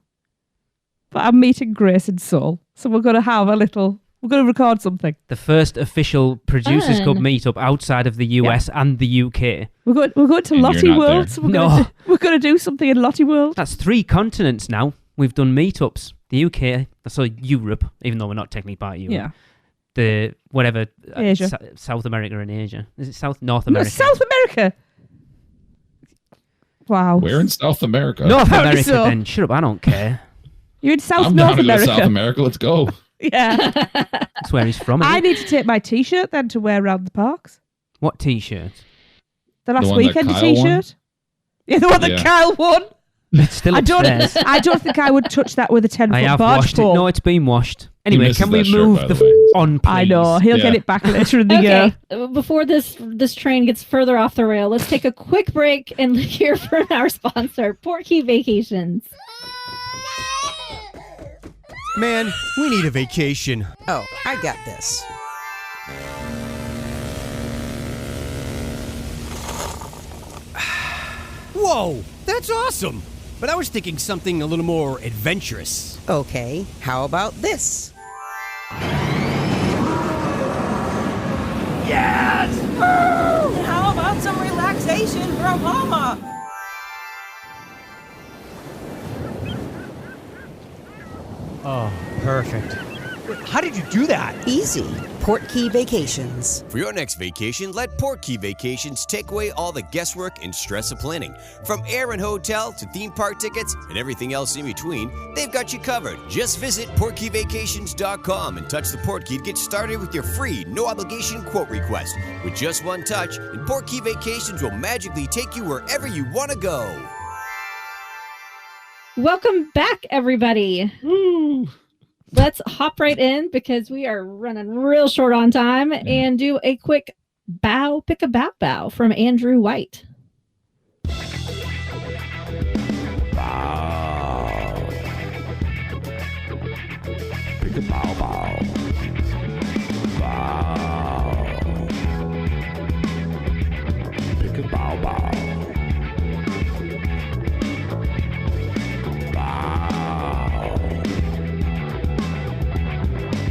But I'm meeting Grace in Seoul. So we're going to have we're going to record something. The first official Producers Fun. Club meetup outside of the US and the UK. We're going to And you're Lottie not World. there. So No. we're going to do something in Lottie World. That's 3 continents now. We've done meetups. The UK, that's Europe, even though we're not technically part of Europe. Yeah. The whatever, Asia. South America and Asia. Is it North No, America? South America. Wow. We're in South America. North Apparently America so. then. Shut up, I don't care. You're in South I'm North down to go to America. South America. Let's go. Yeah. That's where he's from. isn't I it? need to take my T-shirt then to wear around the parks. What T-shirt? The last one that weekend Kyle T-shirt. Yeah, the one that Yeah. Kyle won. It's still I don't. upstairs. I don't think I would touch that with a 10-foot I have barge washed pole. it. No, it's been washed. Anyway, misses can we that shirt, move by the the way. on, please? I know he'll Yeah. get it back later in the year. Okay, before this train gets further off the rail, let's take a quick break and hear from our sponsor, PortKey Vacations. Man, we need a vacation. Oh, I got this. Whoa, that's awesome. But I was thinking something a little more adventurous. Okay, how about this? Yes! And how about some relaxation from Mama? Oh, perfect. How did you do that? Easy. PortKey Vacations. For your next vacation, let PortKey Vacations take away all the guesswork and stress of planning. From air and hotel to theme park tickets and everything else in between, they've got you covered. Just visit PortKeyVacations.com and touch the PortKey to get started with your free, no-obligation quote request. With just one touch, and PortKey Vacations will magically take you wherever you want to go. Welcome back, everybody. Let's hop right in because we are running real short on time and do a quick pick a bow from Andrew White. Pick a bow bow. Bow. Pick a bow bow. Bow.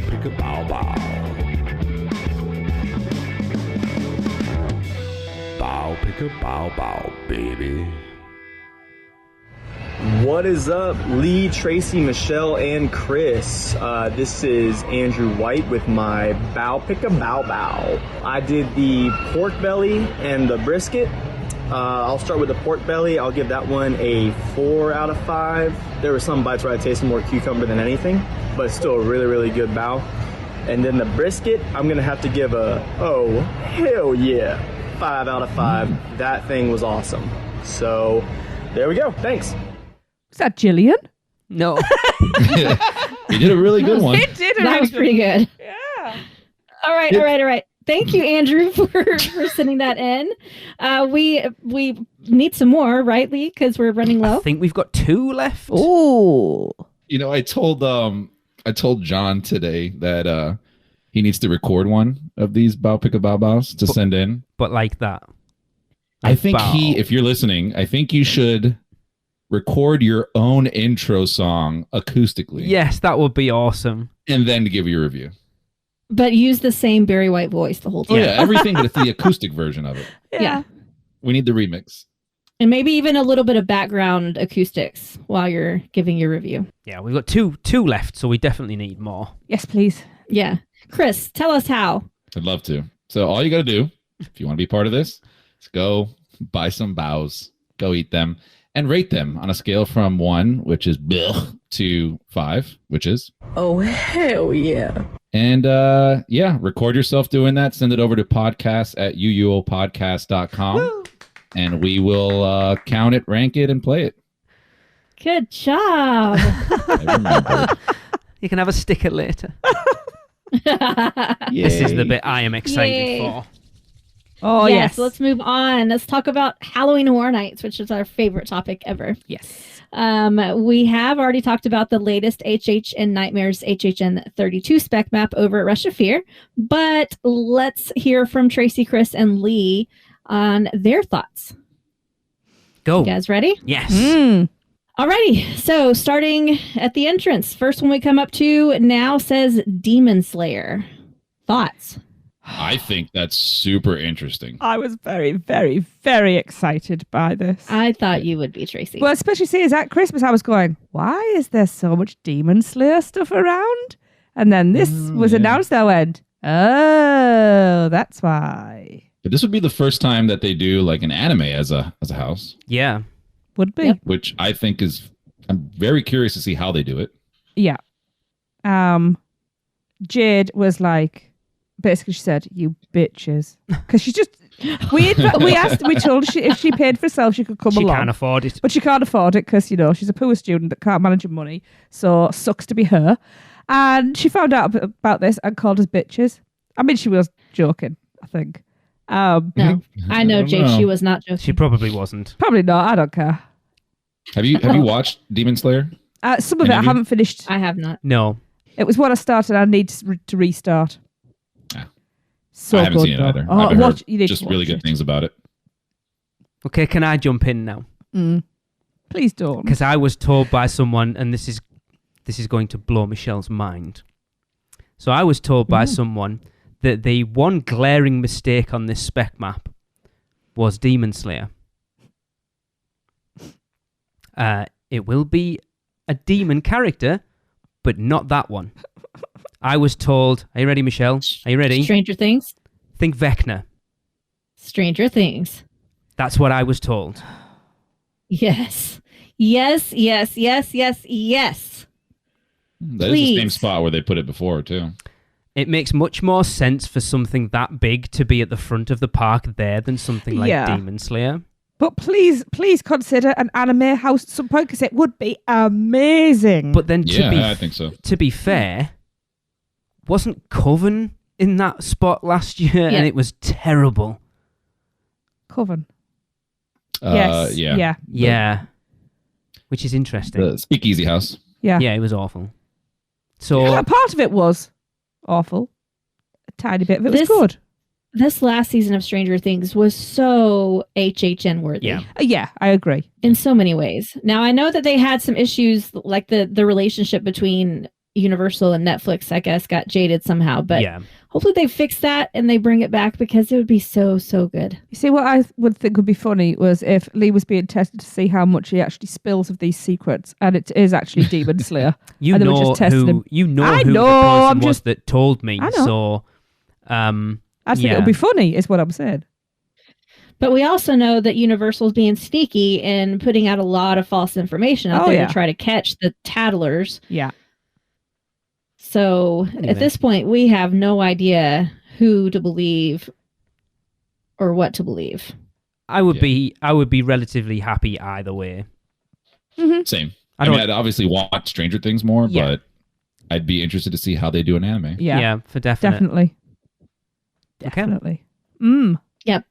Pick a bow bow. Bow, pick a bow bow, baby. What is up, Lee, Tracy, Michelle, and Chris? This is Andrew White with my Bow Pick a Bow Bow. I did the pork belly and the brisket. I'll start with the pork belly. I'll give that one a 4 out of 5. There were some bites where I tasted more cucumber than anything, but it's still a really, really good bow. And then the brisket, I'm gonna have to give a, oh, hell yeah, 5 out of 5. That thing was awesome. So there we go, thanks. Was that Jillian? No. You did a really good one. It did. That was pretty good. Yeah. All right. Thank you, Andrew, for sending that in. We need some more, right, Lee? Because we're running low. I think we've got 2 left. Oh. You know, I told John today that he needs to record one of these Bow Pick a Bow Bows to send in. But like that. I think if you're listening, I think you should record your own intro song acoustically. Yes, that would be awesome. And then give your review. But use the same Barry White voice the whole time. Oh yeah, everything but it's the acoustic version of it. Yeah. We need the remix. And maybe even a little bit of background acoustics while you're giving your review. Yeah, we've got two left, so we definitely need more. Yes, please. Yeah. Chris, tell us how. I'd love to. So all you got to do, if you want to be part of this, is go buy some bows, go eat them, and rate them on a scale from 1, which is bleh, to 5, which is... Oh, hell yeah. And record yourself doing that. Send it over to podcast@uuopodcast.com. And we will count it, rank it, and play it. Good job. You can have a sticker later. This is the bit I am excited for. Oh, yes. Let's move on. Let's talk about Halloween Horror Nights, which is our favorite topic ever. Yes. We have already talked about the latest HNNightmares HHN 32 spec map over at Rush of Fear, but let's hear from Tracy, Chris, and Lee on their thoughts. Go. You guys ready? Yes. Alrighty, so starting at the entrance, first one we come up to now says Demon Slayer. Thoughts? I think that's super interesting. I was very, very, very excited by this. I thought you would be, Tracy. Well, especially seeing at Christmas, I was going, why is there so much Demon Slayer stuff around? And then this was announced, I went, oh, that's why. But this would be the first time that they do like an anime as a house. Yeah. Would be. Which I think I'm very curious to see how they do it. Yeah. Jade was like, basically she said, you bitches. Because she just, we told her if she paid for herself, she could come along. She can't afford it. But she can't afford it because, she's a poor student that can't manage her money. So sucks to be her. And she found out about this and called us bitches. I mean, she was joking, I think. No, I know, Jade. She was not joking. She probably wasn't. Probably not. I don't care. Have you watched Demon Slayer? Some of it I haven't finished. I have not. No. It was what I started. I need to restart. So I haven't good, seen it though. either. I've heard you need just to really watch good it. things about it. Okay, can I jump in now? Please don't. Because I was told by someone, and this is going to blow Michelle's mind. So I was told by someone that the one glaring mistake on this spec map was Demon Slayer. It will be a demon character, but not that one. I was told, are you ready, Michelle? Are you ready? Stranger Things? Think Vecna. Stranger Things. That's what I was told. Yes. Yes, yes, yes, yes, yes. That is the same spot where they put it before, too. It makes much more sense for something that big to be at the front of the park there than something like Demon Slayer. But please consider an anime house at some point because it would be amazing. But then I think so. To be fair, wasn't Coven in that spot last year and it was terrible? Coven. Yes. Yeah. Which is interesting. The Speakeasy House. Yeah. Yeah, it was awful. So part of it was awful. A tiny bit of it was good. This last season of Stranger Things was so HHN worthy. Yeah, I agree. In so many ways. Now, I know that they had some issues, like the relationship between Universal and Netflix, I guess, got jaded somehow. But hopefully they fix that and they bring it back because it would be so, so good. You see, what I would think would be funny was if Lee was being tested to see how much he actually spills of these secrets, and it is actually Demon Slayer. You and know just testing him. You know I who know, the person was that told me. I know. So, I think it would be funny, is what I'm saying. But we also know that Universal's being sneaky and putting out a lot of false information out there to try to catch the tattlers. Yeah. So at this point, we have no idea who to believe or what to believe. I would be relatively happy either way. Mm-hmm. Same. I'd obviously watch Stranger Things more, but I'd be interested to see how they do an anime. Yeah, for definite. Definitely. Definitely. Yep.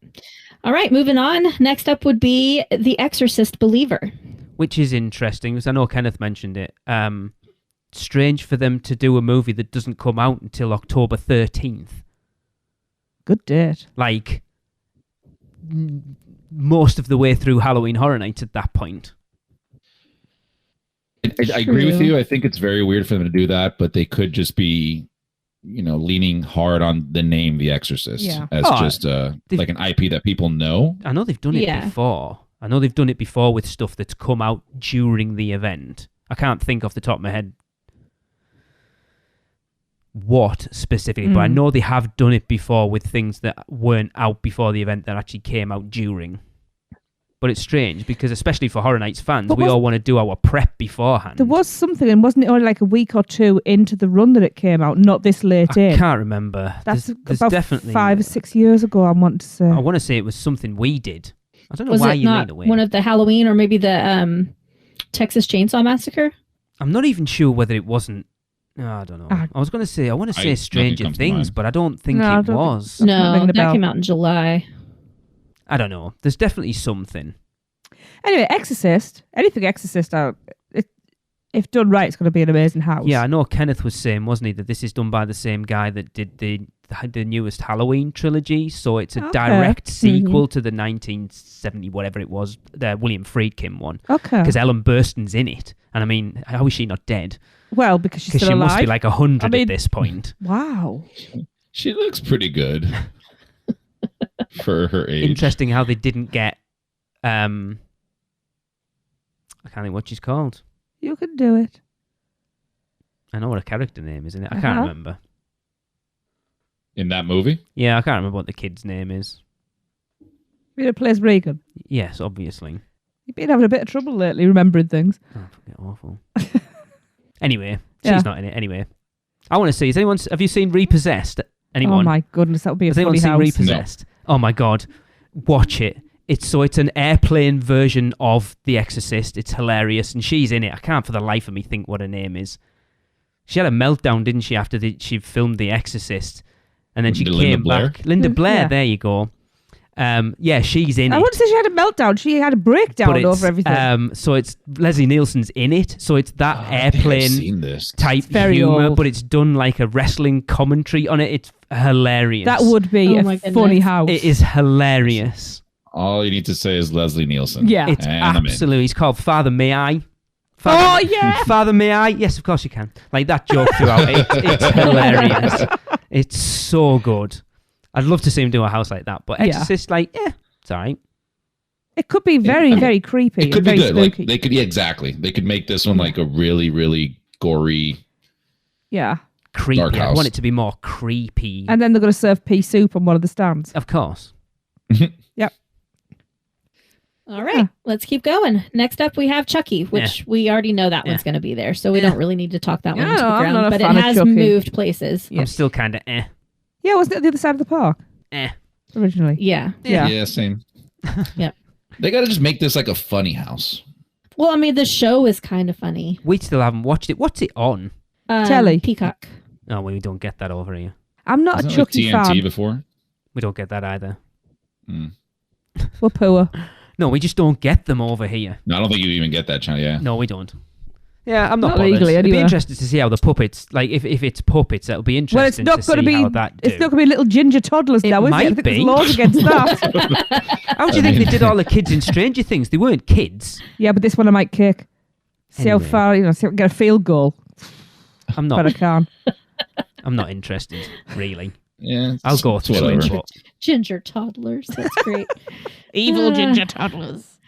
All right, moving on. Next up would be The Exorcist Believer. Which is interesting, because I know Kenneth mentioned it. Strange for them to do a movie that doesn't come out until October 13th. Good date. Like, most of the way through Halloween Horror Nights at that point. I agree with you. I think it's very weird for them to do that, but they could just be, leaning hard on the name The Exorcist as just like an IP that people know. I know they've done it before. I know they've done it before with stuff that's come out during the event. I can't think off the top of my head what specifically, but I know they have done it before with things that weren't out before the event that actually came out during. But it's strange because, especially for Horror Nights fans, we all want to do our prep beforehand. There was something, and wasn't it only like a week or two into the run that it came out, not this late in? I can't remember. That's there's about definitely 5 or 6 years ago, I want to say. I want to say it was something we did. I don't know Was why it you not lean away. one of the Halloween or maybe the Texas Chainsaw Massacre? I'm not even sure whether it wasn't. I don't know. I was going to say, I want to say Stranger Things, but I don't think it was. No, that came out in July. I don't know. There's definitely something. Anyway, Exorcist, anything Exorcist out, if done right, it's going to be an amazing house. Yeah, I know Kenneth was saying, wasn't he, that this is done by the same guy that did the newest Halloween trilogy, so it's a direct sequel to the 1970 whatever it was, the William Friedkin one. Okay. Because Ellen Burstyn's in it, and I mean, how is she not dead? Well, because she's still she alive. Must be like 100 at this point. Wow. She looks pretty good for her age. Interesting how they didn't get I can't think what she's called. You can do it. I know what her character name is, isn't it? I can't remember. In that movie? Yeah, I can't remember what the kid's name is. It plays Regan. Yes, obviously. You've been having a bit of trouble lately remembering things. Oh, fucking awful. Anyway, she's not in it. Anyway, I want to see. Have you seen Repossessed? Anyone? Oh my goodness, that would be a funny house. Has anyone seen Repossessed? No. Oh my god, watch it. It's an airplane version of The Exorcist. It's hilarious, and she's in it. I can't for the life of me think what her name is. She had a meltdown, didn't she, after she filmed The Exorcist, and then she came back. Linda Blair. There you go. Yeah, she's in it. I wouldn't say she had a meltdown. She had a breakdown over everything. So it's Leslie Nielsen's in it. So it's that airplane type humor, old. But it's done like a wrestling commentary on it. It's hilarious. That would be a funny house. It is hilarious. All you need to say is Leslie Nielsen. Yeah. It's absolutely. He's called Father May I. Father May I? Yes, of course you can. Like that joke throughout. It's hilarious. It's so good. I'd love to see him do a house like that, but Exorcist, it's all right. It could be very, very creepy. It could and be very good. spooky. Like they could, exactly. They could make this one like a really, really gory. Yeah. Creepy. Dark house. I want it to be more creepy. And then they're going to serve pea soup on one of the stands. Of course. Yep. All right, let's keep going. Next up, we have Chucky, which we already know that one's going to be there, so we don't really need to talk that one into the ground. But it has moved places. I'm still kind of Yeah, wasn't it at the other side of the park? Originally. Yeah. Yeah, same. Yep. They got to just make this like a funny house. Well, I mean, the show is kind of funny. We still haven't watched it. What's it on? Telly. Peacock. No, we don't get that over here. I'm not Isn't a Chucky like TNT fan. before? We don't get that either. We're poor. No, we just don't get them over here. No, I don't think you even get that channel. Yeah. No, we don't. Yeah, I'm not Not legally, It'd be anyway. interested to see how the puppets, like if it's puppets, it'll be interesting Well, it's not to going to see be. how that do. It's not going to be little ginger toddlers now, is it? I might think be. there's laws against that. How do you think they did all the kids in Stranger Things? They weren't kids. Yeah, but this one I might kick. See Anyway. how far, see if I can get a field goal. I'm not. But I can. I'm not interested, really. Yeah. I'll go it's through whatever. it. But Ginger toddlers. That's great. Evil ginger toddlers.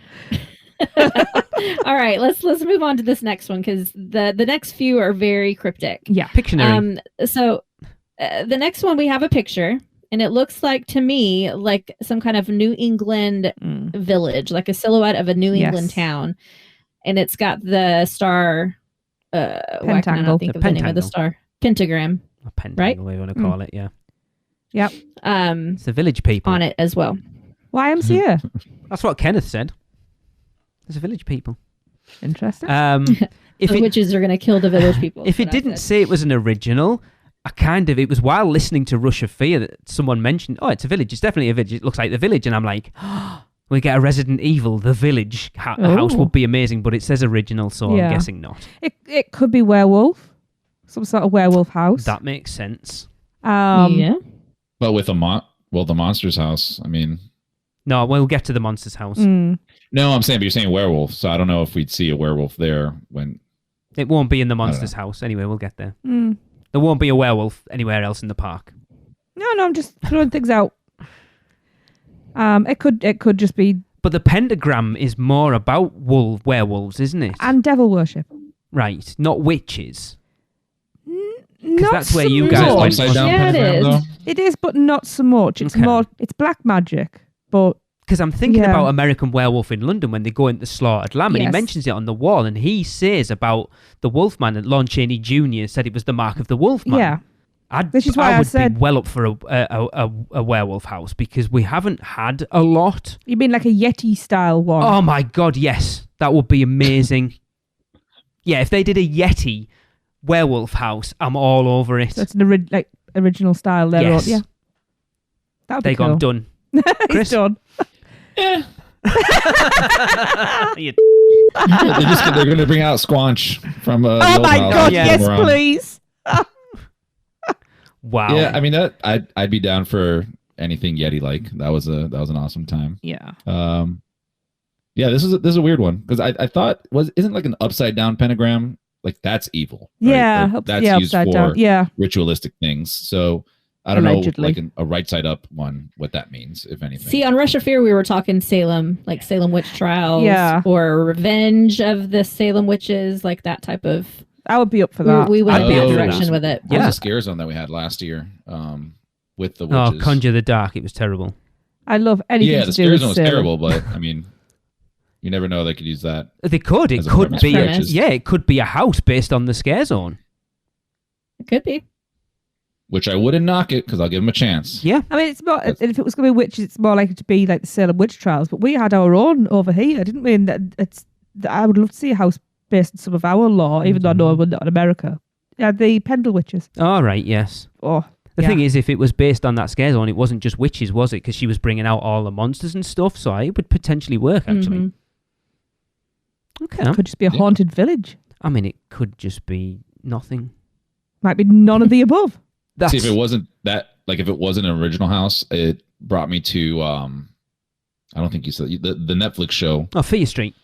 All right, let's move on to this next one because the next few are very cryptic. Yeah. Pictionary. So the next one we have a picture, and it looks like to me like some kind of New England village, like a silhouette of a New England town, and it's got the star. Why can I not think of the name of the star? Pentagram. A pentagram, right? whatever you want to call it. Yeah. Yep. It's the village people on it as well. YMCA. That's what Kenneth said. There's a village people. Interesting. If the witches are going to kill the village people. If it didn't say it was an original, it was while listening to Rush of Fear that someone mentioned, oh, it's a village. It's definitely a village. It looks like the village. And I'm like, we get a Resident Evil, the village house would be amazing, but it says original, so I'm guessing not. It could be werewolf. Some sort of werewolf house. That makes sense. Yeah. But with the monster's house, I mean... No, we'll get to the monster's house. Mm. No, I'm saying, but you're saying werewolf, so I don't know if we'd see a werewolf there when... It won't be in the monster's house. Anyway, we'll get there. Mm. There won't be a werewolf anywhere else in the park. No, I'm just throwing things out. It could just be... But the pentagram is more about werewolves, isn't it? And devil worship. Right, not witches. Not that's where so you guys much. went. Yeah, it is. though? It is, but not so much. It's Okay. more... It's black magic, but... Because I'm thinking Yeah. about American Werewolf in London when they go into Slaughtered Lamb, and he Yes. mentions it on the wall, and he says about the Wolfman, and Lon Chaney Jr. said it was the mark of the Wolfman. Yeah. Which is why I would said- be well up for a werewolf house, because we haven't had a lot. You mean like a Yeti style one? Oh my god, yes. That would be amazing. Yeah, if they did a Yeti werewolf house, I'm all over it. So it's an original style there. Yes. Yeah. That would be They cool. got done. Chris? He's done. Yeah. You- They're going to bring out Squanch from the Oh old my house god, Yeah. yes, around. please. wow. Yeah, I mean that I'd be down for anything Yeti like. That was an awesome time. Yeah. Yeah, this is a weird one because I thought isn't like an upside down pentagram, like that's evil. Right? Yeah. Like, that's yeah, used upside for down. Yeah. ritualistic things. So I don't Allegedly. know, like a right side up one, what that means, if anything. See, on Rush of Fear, we were talking Salem, like Salem Witch Trials, Yeah. or Revenge of the Salem Witches, like that type of. I would be up for that. We went I'd be that up for direction that. with it. What Yeah. was the scare zone that we had last year with the Oh, witches? Conjure the Dark. It was terrible. I love anything Yeah, to the do scare with zone was Salem. terrible, but I mean, you never know they could use that. They could. It As a could premise be. for witches. Yeah, it could be a house based on the scare zone. It could be. Which I wouldn't knock it because I'll give them a chance. Yeah. I mean, it's more. If it was going to be witches, it's more likely to be like the Salem witch trials. But we had our own over here, didn't we? And I would love to see a house based on some of our law, even though I know we're not in America. Yeah, the Pendle witches. All right. Yes. Oh, The yeah. thing is, if it was based on that scare zone, it wasn't just witches, was it? Because she was bringing out all the monsters and stuff, so it would potentially work, actually. Mhm. Okay. It could just be a haunted village. I mean, it could just be nothing. Might be none of the above. See, if it wasn't that, like if it wasn't an original house, it brought me to, I don't think you said the Netflix show. Oh, Fear Street.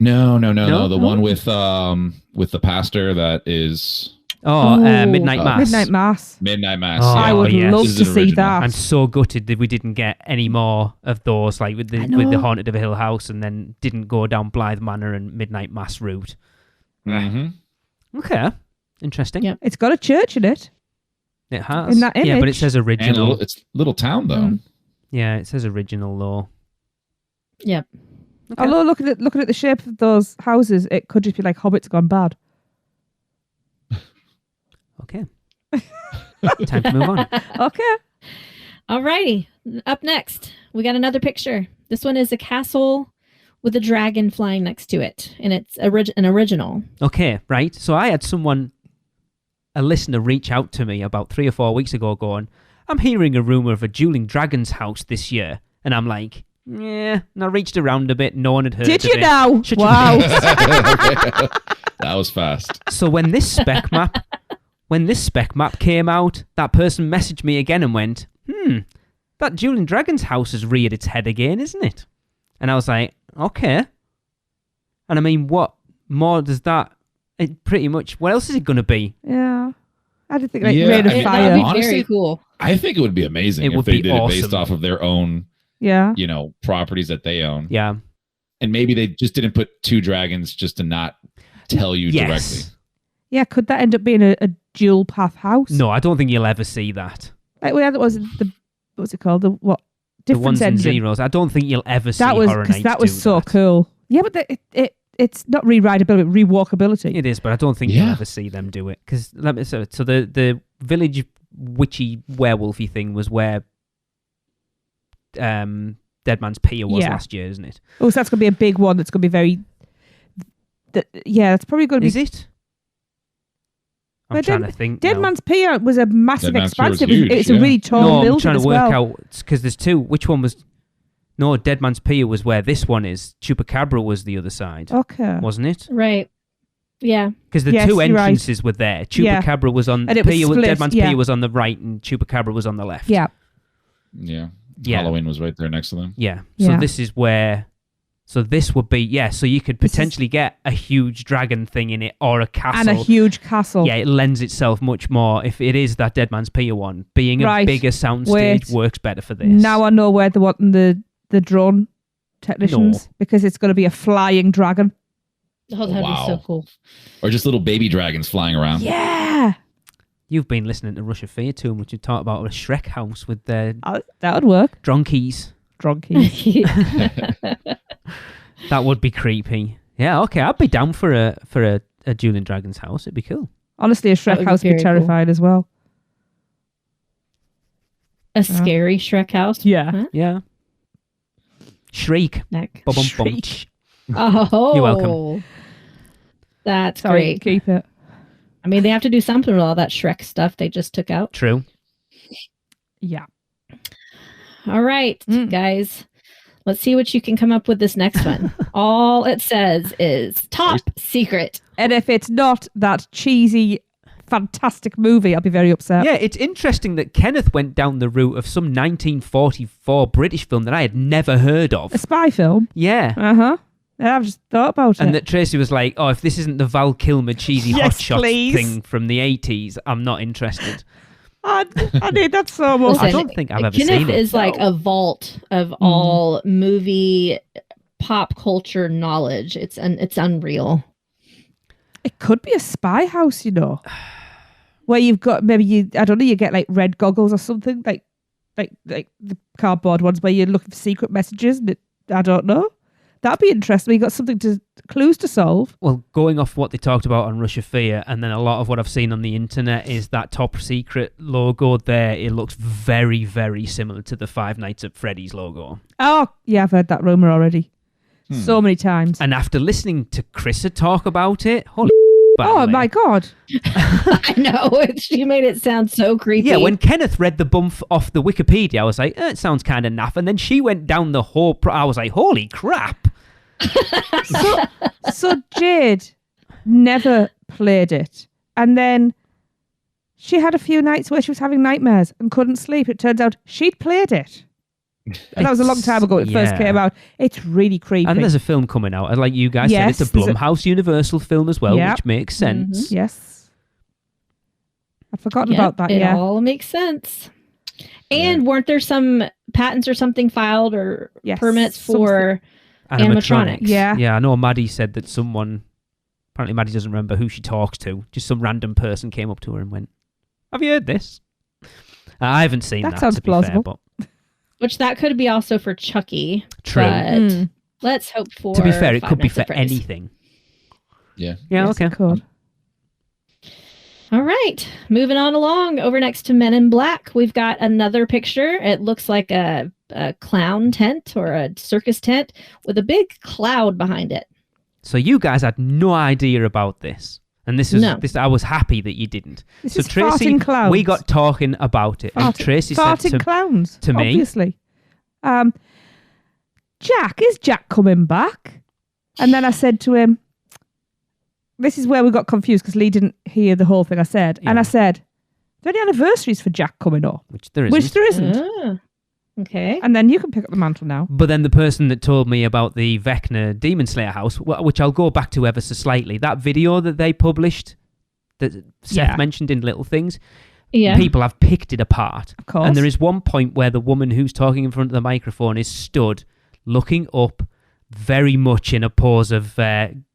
No. No? The one with the pastor that is Midnight Mass. Midnight Mass. Midnight Mass. Oh, yeah. I would yes. love This to is an see original. that. I'm so gutted that we didn't get any more of those, like with I the know. Haunted of Hill House, and then didn't go down Blythe Manor and Midnight Mass route. Mhm. Okay, interesting. Yeah. It's got a church in it. It has. In that Yeah, but it image. says And original. it's little town though. Mm. Yeah, it says original though. Yep. Okay. Although looking at the shape of those houses, it could just be like Hobbits gone bad. Okay. Time to move on. Okay. Alrighty. Up next, we got another picture. This one is a castle with a dragon flying next to it, and it's an original. Okay, right. So I had a listener reach out to me about 3 or 4 weeks ago going, I'm hearing a rumour of a dueling dragons house this year. And I'm like, yeah. And I reached around a bit. No one had heard Did of you it. now? Shut your Wow. face. Okay. That was fast. So when this spec map came out, that person messaged me again and went, that dueling dragons house has reared its head again, isn't it? And I was like, okay. And I mean, what more does that... It pretty much... What else is it going to be? Yeah. I didn't think like Yeah, Rain of I mean, Fire. That would be Honestly, very cool. I think it would be amazing It if would they be did it based awesome. off of their own, Yeah. properties that they own. Yeah. And maybe they just didn't put 2 dragons just to not tell you directly. Yes. Yeah, could that end up being a dual path house? No, I don't think you'll ever see that. Like we had it was the what's it called? The Difference ones and engine. zeros. I don't think you'll ever see That was Horror Nights that was do so that. cool. Yeah, but it's not rewritability, rewalkability. It is, but I don't think you'll Yeah. ever see them do it. Because so the village witchy werewolfy thing was where Dead Man's Pier was Yeah. last year, isn't it? Oh, so that's gonna be a big one. That's gonna be very. Yeah, that's probably gonna be. Is it? I'm trying to think. Dead now. Man's Pier was a massive Dead Man's Pier expanse. was huge, It's a yeah. really tall No, building I'm trying to as work well. out because there's two. Which one was? No, Dead Man's Pier was where this one is. Chupacabra was the other side, Okay. wasn't it? Right. Yeah. Because the Yes, two you're right. entrances were there. Yeah. Chupacabra was on And it was Pier. split, Dead Man's yeah. Pier was on the right, and Chupacabra was on the left. Yeah. Yeah. Yeah. Halloween was right there next to them. Yeah. So Yeah. this is where. So this would be So you could This is- potentially get a huge dragon thing in it or a castle. And a huge castle. Yeah, it lends itself much more if it is that Dead Man's Pier one. Being a Right. bigger soundstage Wait. works better for this. Now I know where they're wanting the drone technicians because it's going to be a flying dragon. Oh, that'd Wow. be so cool. Or just little baby dragons flying around. Yeah. You've been listening to Rush of Fear too much. You talk about a Shrek house with their That would work. dronkies. Drunkies. That would be creepy. Yeah, okay, I'd be down for a Julian Dragon's house. It'd be cool. Honestly, a That Shrek would be house would be very cool. terrifying as well. A scary Shrek house. Yeah. Huh? Yeah. Shriek. Neck. Bum, bum, bum. Shriek. Oh, You're welcome. That's Sorry, great. keep it. I mean, they have to do something with all that Shrek stuff they just took out. True. Yeah. All right, guys. Let's see what you can come up with this next one. All it says is top secret. And if it's not that cheesy, fantastic movie, I'll be very upset. Yeah, it's interesting that Kenneth went down the route of some 1944 British film that I had never heard of. A spy film. Yeah. Uh-huh. Yeah, I've just thought about And it. that Tracy was like, oh, if this isn't the Val Kilmer cheesy Yes, hot shots please. thing from the 80s, I'm not interested. I need that so much. Listen, I don't think I've ever Kenneth seen it. is like a vault of all movie pop culture knowledge. It's unreal. It could be a spy house, you know, where you've got I don't know, you get like red goggles or something, like the cardboard ones where you're looking for secret messages. And I don't know. That'd be interesting. You got clues to solve. Well, going off what they talked about on Rush of Fear, and then a lot of what I've seen on the internet is that top secret logo there. It looks very, very similar to the Five Nights at Freddy's logo. Oh, yeah, I've heard that rumor already. So many times. And after listening to Chrissa talk about it, holy Oh my God. I know. She made it sound so creepy. Yeah, when Kenneth read the bump off the Wikipedia, I was like, it sounds kind of naff. And then she went down the whole... I was like, holy crap. So Jade never played it. And then she had a few nights where she was having nightmares and couldn't sleep. It turns out she'd played it. And that was a long time ago when it first came out. It's really creepy. And there's a film coming out. And like you guys Yes, said, it's a there's a- Blumhouse Universal film as well, Yep. which makes sense. Yes. I've forgotten Yep, about that, it yeah. all makes sense. And weren't there some patents or something filed or permits for animatronics? Yeah. Yeah, I know Maddie said that someone... Apparently Maddie doesn't remember who she talks to. Just some random person came up to her and went, have you heard this? I haven't seen that, sounds to be plausible. fair, but... Which that could be also for Chucky. True. But let's hope for... To be fair, it Five could be Nights for at Freddy's. anything. Yeah. Yeah, Yes, okay. it could. All right, moving on along. Over next to Men in Black, we've got another picture. It looks like a clown tent or a circus tent with a big cloud behind it. So you guys had no idea about this. And this was I was happy that you didn't. This so is Tracy, farting clowns. we got talking about it. And Tracy said farting clowns, to me, obviously. Jack, is Jack coming back? And then I said to him, this is where we got confused because Lee didn't hear the whole thing I said. And I said, are there any anniversaries for Jack coming up? Which there isn't. Which there isn't. Ah, okay. And then you can pick up the mantle now. But then the person that told me about the Vecna Demon Slayer house, which I'll go back to ever so slightly, that video that they published, that Seth mentioned in Little Things, people have picked it apart. Of course. And there is one point where the woman who's talking in front of the microphone is stood, looking up, very much in a pose of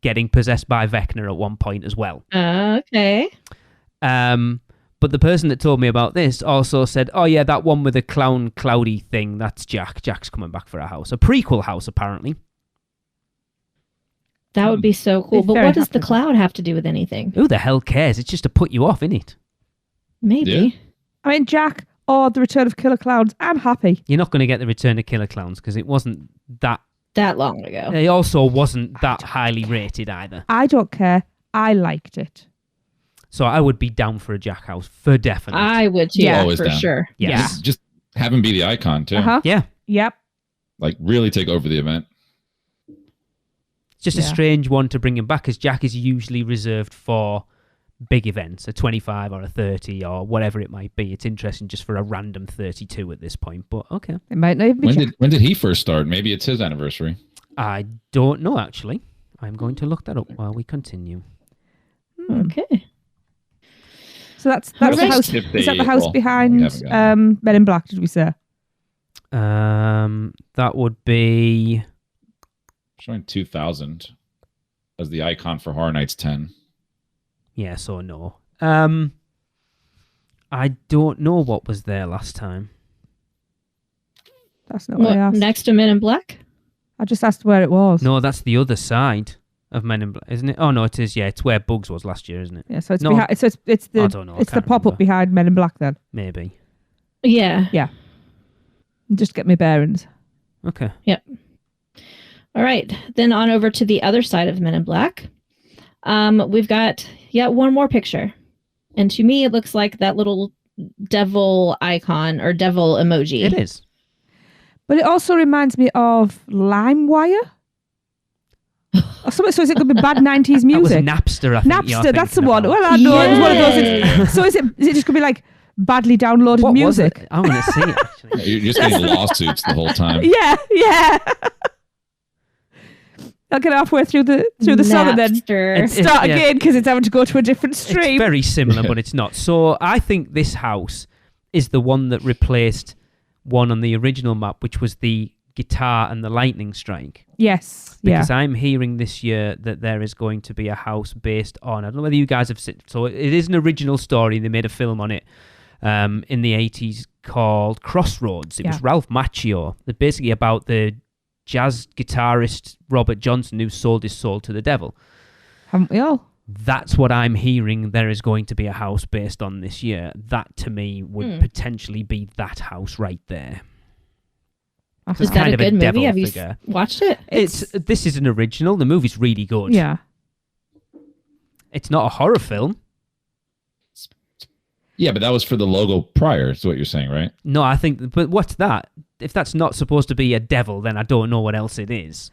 getting possessed by Vecna at one point as well. Okay. But the person that told me about this also said, oh yeah, that one with the clown cloudy thing, that's Jack. Jack's coming back for a house. A prequel house, apparently. That would be so cool. Be But very what does the happy. cloud have to do with anything? Who the hell cares? It's just to put you off, innit? Maybe. Yeah. I mean, Jack or the Return of Killer Clowns, I'm happy. You're not going to get the Return of Killer Clowns because it wasn't that... That long ago. It also wasn't that highly rated either. I don't care. I liked it. So I would be down for a Jack house for definite. I would too, Always for down. sure. Yes. Just have him be the icon too. Yeah. Yep. Like really take over the event. It's just a strange one to bring him back because Jack is usually reserved for big events, a 25 or a 30 or whatever it might be. It's interesting just for a random 32 at this point, but okay. It might not even be When did he first start? Maybe it's his anniversary. I don't know, actually. I'm going to look that up while we continue. Okay. So that's the house. Is that the house behind Men in Black? Did we say? That would be showing 2000 as the icon for Horror Nights 10. Yes or no? I don't know what was there last time. That's not what I asked. Next to Men in Black? I just asked where it was. No, that's the other side of Men in Black, isn't it? Oh no, it is. Yeah, it's where Bugs was last year, isn't it? Yeah, so it's behind. It's the I don't know. It's the pop up behind Men in Black then. Maybe. Yeah. Yeah. Just get my bearings. Okay. Yep. All right. Then on over to the other side of Men in Black. We've got one more picture. And to me, it looks like that little devil icon or devil emoji. It is. But it also reminds me of LimeWire. Or something, so is it going to be bad 90s music? That was Napster, I think. Napster, that's the one. Well, I know it was one of those. So is it just going to be like badly downloaded music? I want to see it, actually. You're just getting lawsuits the whole time. Yeah. I'll get halfway through the song and then start again because it's having to go to a different stream. It's very similar, but it's not. So I think this house is the one that replaced one on the original map, which was the guitar and the lightning strike. Yes. Because I'm hearing this year that there is going to be a house based on, I don't know whether you guys have seen, so it is an original story. They made a film on it in the 80s called Crossroads. It was Ralph Macchio. It's basically about the jazz guitarist Robert Johnson who sold his soul to the devil. Haven't we all? That's what I'm hearing there is going to be a house based on this year. That to me would potentially be that house right there. Is that a good movie? Have you watched it? This is an original. The movie's really good. Yeah. It's not a horror film. Yeah, but that was for the logo prior, is what you're saying, right? No, I think, but what's that? If that's not supposed to be a devil, then I don't know what else it is.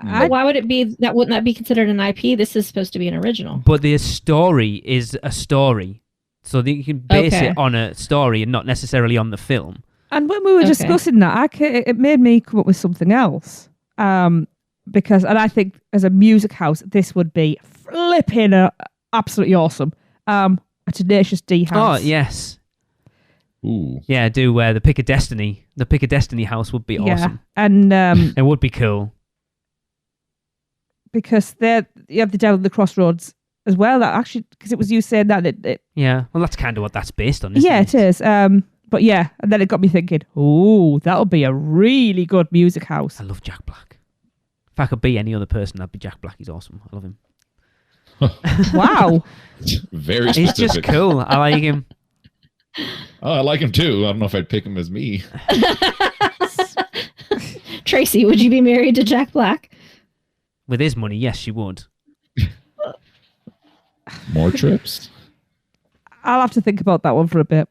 Why would it be that? Wouldn't that be considered an IP? This is supposed to be an original. But the story is a story, so that you can base it on a story and not necessarily on the film. And when we were discussing that, it made me come up with something else. Because I think as a music house, this would be flipping absolutely awesome. A Tenacious D house. Oh yes. Ooh. Yeah, the Pick of Destiny. The Pick of Destiny house would be awesome. And it would be cool. Because you have the Devil at the Crossroads as well. That actually, because it was you saying that. Yeah, well, that's kind of what that's based on, isn't it? Yeah, it is. But yeah, and then it got me thinking, oh, that'll be a really good music house. I love Jack Black. If I could be any other person, I'd be Jack Black. He's awesome. I love him. Wow. Very specific. He's just cool. I like him. Oh, I like him too. I don't know if I'd pick him as me. Tracy, would you be married to Jack Black? With his money, yes, she would. More trips? I'll have to think about that one for a bit.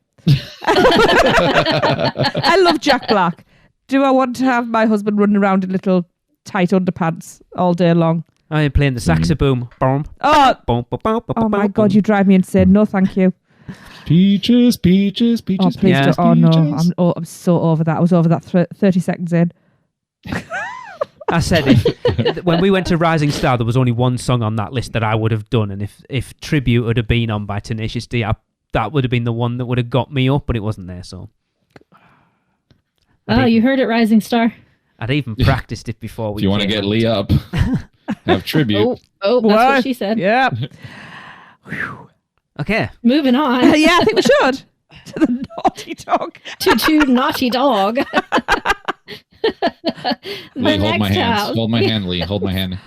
I love Jack Black. Do I want to have my husband running around in little tight underpants all day long? I am playing the saxophone. Oh my God, you drive me insane. No, thank you. Peaches. Oh, please don't. Oh no, I'm so over that. I was over that 30 seconds in. I said when we went to Rising Star, there was only one song on that list that I would have done, and if Tribute would have been on by Tenacious D, that would have been the one that would have got me up, but it wasn't there. So, you heard it, Rising Star. I'd even practiced it before we. If you want to get Lee up, have Tribute. Oh, that's what she said. Yeah. Okay. Moving on. Yeah, I think we should. To the naughty dog. to naughty dog. Lee, hold my hand. Hold my hand, Lee. Hold my hand.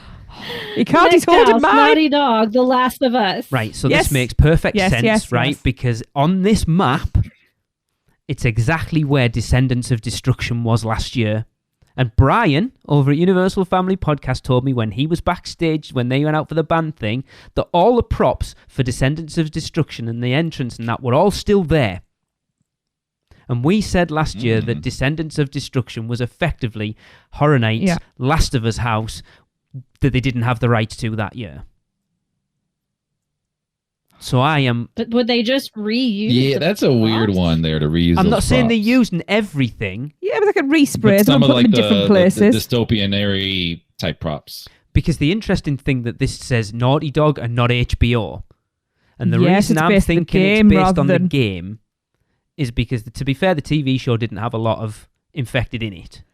You can't. He's holding mine. Naughty Dog, The Last of Us. Right, so this makes perfect sense, right? Because on this map, it's exactly where Descendants of Destruction was last year. And Brian over at Universal Family Podcast told me when he was backstage, when they went out for the band thing, that all the props for Descendants of Destruction and the entrance and that were all still there. And we said last year that Descendants of Destruction was effectively Horror Nights' Last of Us house that they didn't have the rights to that year. So I am... But would they just reuse Yeah, that's a weird one there to reuse. I'm not saying props. they're using everything. Yeah, but they could respray But them and put them in different places. The dystopian type props. Because the interesting thing that this says Naughty Dog and not HBO. And the Yes, reason it's I'm based on the thinking game it's based rather on the than- game is because, to be fair, the TV show didn't have a lot of infected in it.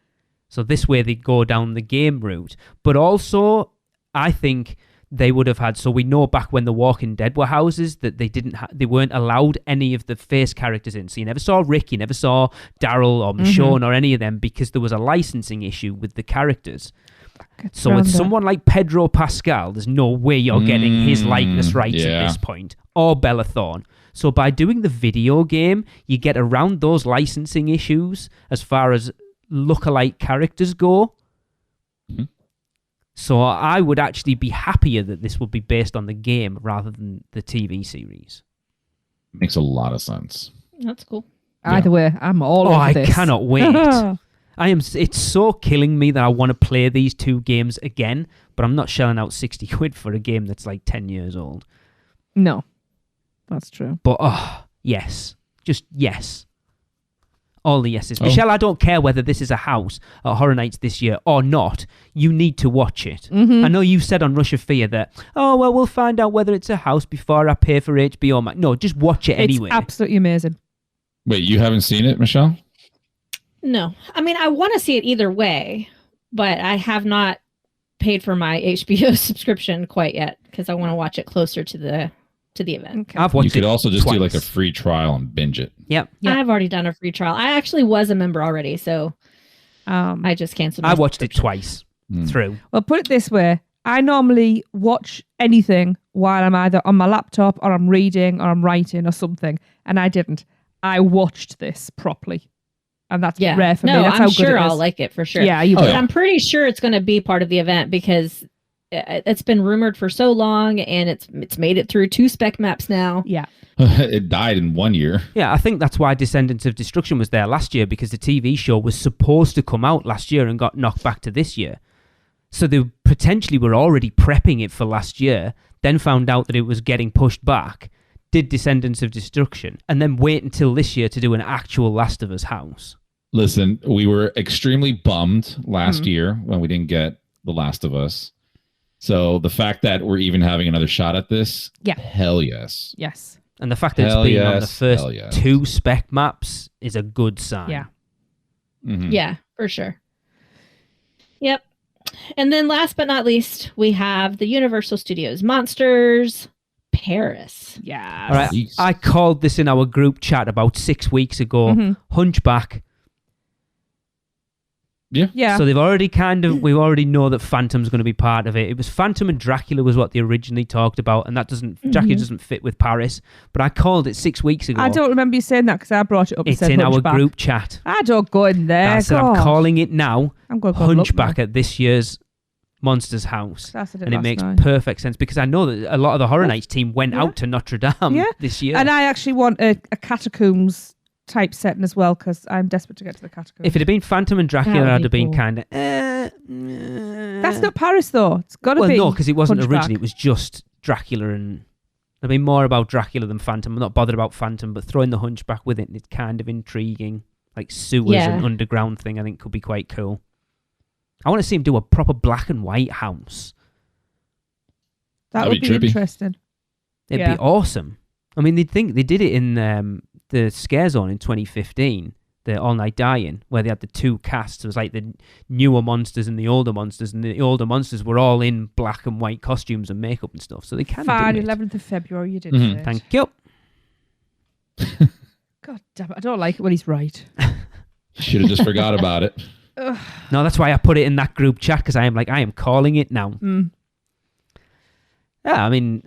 So this way they go down the game route. But also, I think they would have had... So we know back when The Walking Dead were houses that they weren't allowed any of the face characters in. So you never saw Rick, you never saw Daryl or Michonne or any of them because there was a licensing issue with the characters. So with someone like Pedro Pascal, there's no way you're getting his likeness rights at this point. Or Bella Thorne. So by doing the video game, you get around those licensing issues as far as lookalike characters go. Mm-hmm. So I would actually be happier that this would be based on the game rather than the TV series. Makes a lot of sense. That's cool. Either way, I'm all over I this. cannot wait. It's so killing me that I want to play these two games again, but I'm not shelling out 60 quid for a game that's like 10 years old. No, that's true. But, yes. Just yes. All the yeses. Michelle, I don't care whether this is a house at Horror Nights this year or not. You need to watch it. I know you said on Rush of Fear that, we'll find out whether it's a house before I pay for HBO Max. No, just watch it anyway. It's absolutely amazing. Wait, you haven't seen it, Michelle? No. I mean, I want to see it either way, but I have not paid for my HBO subscription quite yet because I want to watch it closer to the event. Okay. I've watched You could it also just do like a twice. free trial and binge it. Yep. I've already done a free trial. I actually was a member already, so I just canceled. I watched it twice through. Well, put it this way. I normally watch anything while I'm either on my laptop or I'm reading or I'm writing or something, and I didn't. I watched this properly, and that's rare for me. That's I'm how good sure it is. I'll like it for sure. Yeah, you But will. I'm pretty sure it's going to be part of the event because it's been rumored for so long, and it's made it through 2 spec maps now. Yeah. It died in 1 year. Yeah, I think that's why Descendants of Destruction was there last year, because the TV show was supposed to come out last year and got knocked back to this year. So they potentially were already prepping it for last year, then found out that it was getting pushed back, did Descendants of Destruction, and then wait until this year to do an actual Last of Us house. Listen, we were extremely bummed last year when we didn't get The Last of Us. So the fact that we're even having another shot at this, hell yes. Yes. And the fact that it's been on the first 2 spec maps is a good sign. Yeah. Mm-hmm. Yeah, for sure. Yep. And then last but not least, we have the Universal Studios Monsters Paris. Yeah. All right. I called this in our group chat about 6 weeks ago. Hunchback. Yeah. So they've already we already know that Phantom's going to be part of it. It was Phantom and Dracula was what they originally talked about, and that Dracula doesn't fit with Paris. But I called it 6 weeks ago. I don't remember you saying that because I brought it up. It's and said in our Hunchback. group chat. I don't go in there. I said I'm God. calling it now. I'm going to go look Hunchback now. at this year's Monsters House. I said it And it last makes night. perfect sense because I know that a lot of the Horror Nights team went out to Notre Dame this year. And I actually want a catacombs type setting as well because I'm desperate to get to the catacombs. If it had been Phantom and Dracula, That would I'd be have been cool. kind of. That's not Paris though. It's got to be. Well, no, because it wasn't Hunchback. originally. It was just Dracula, and I've been more about Dracula than Phantom. I'm not bothered about Phantom, but throwing the Hunchback with it, it's kind of intriguing. Like sewers and underground thing, I think could be quite cool. I want to see him do a proper black and white house. That That'd would be be trippy. interesting. It'd be awesome. I mean, they did it in the Scare Zone in 2015, the All Night Die-In, where they had the 2 casts. It was like the newer monsters and the older monsters, and the older monsters were all in black and white costumes and makeup and stuff. So they can Fine, do it. 11th of February, you did Mhm. it. Thank you. God damn it, I don't like it when he's right. Should have just forgot about it. No, that's why I put it in that group chat, because I am calling it now. Yeah, I mean,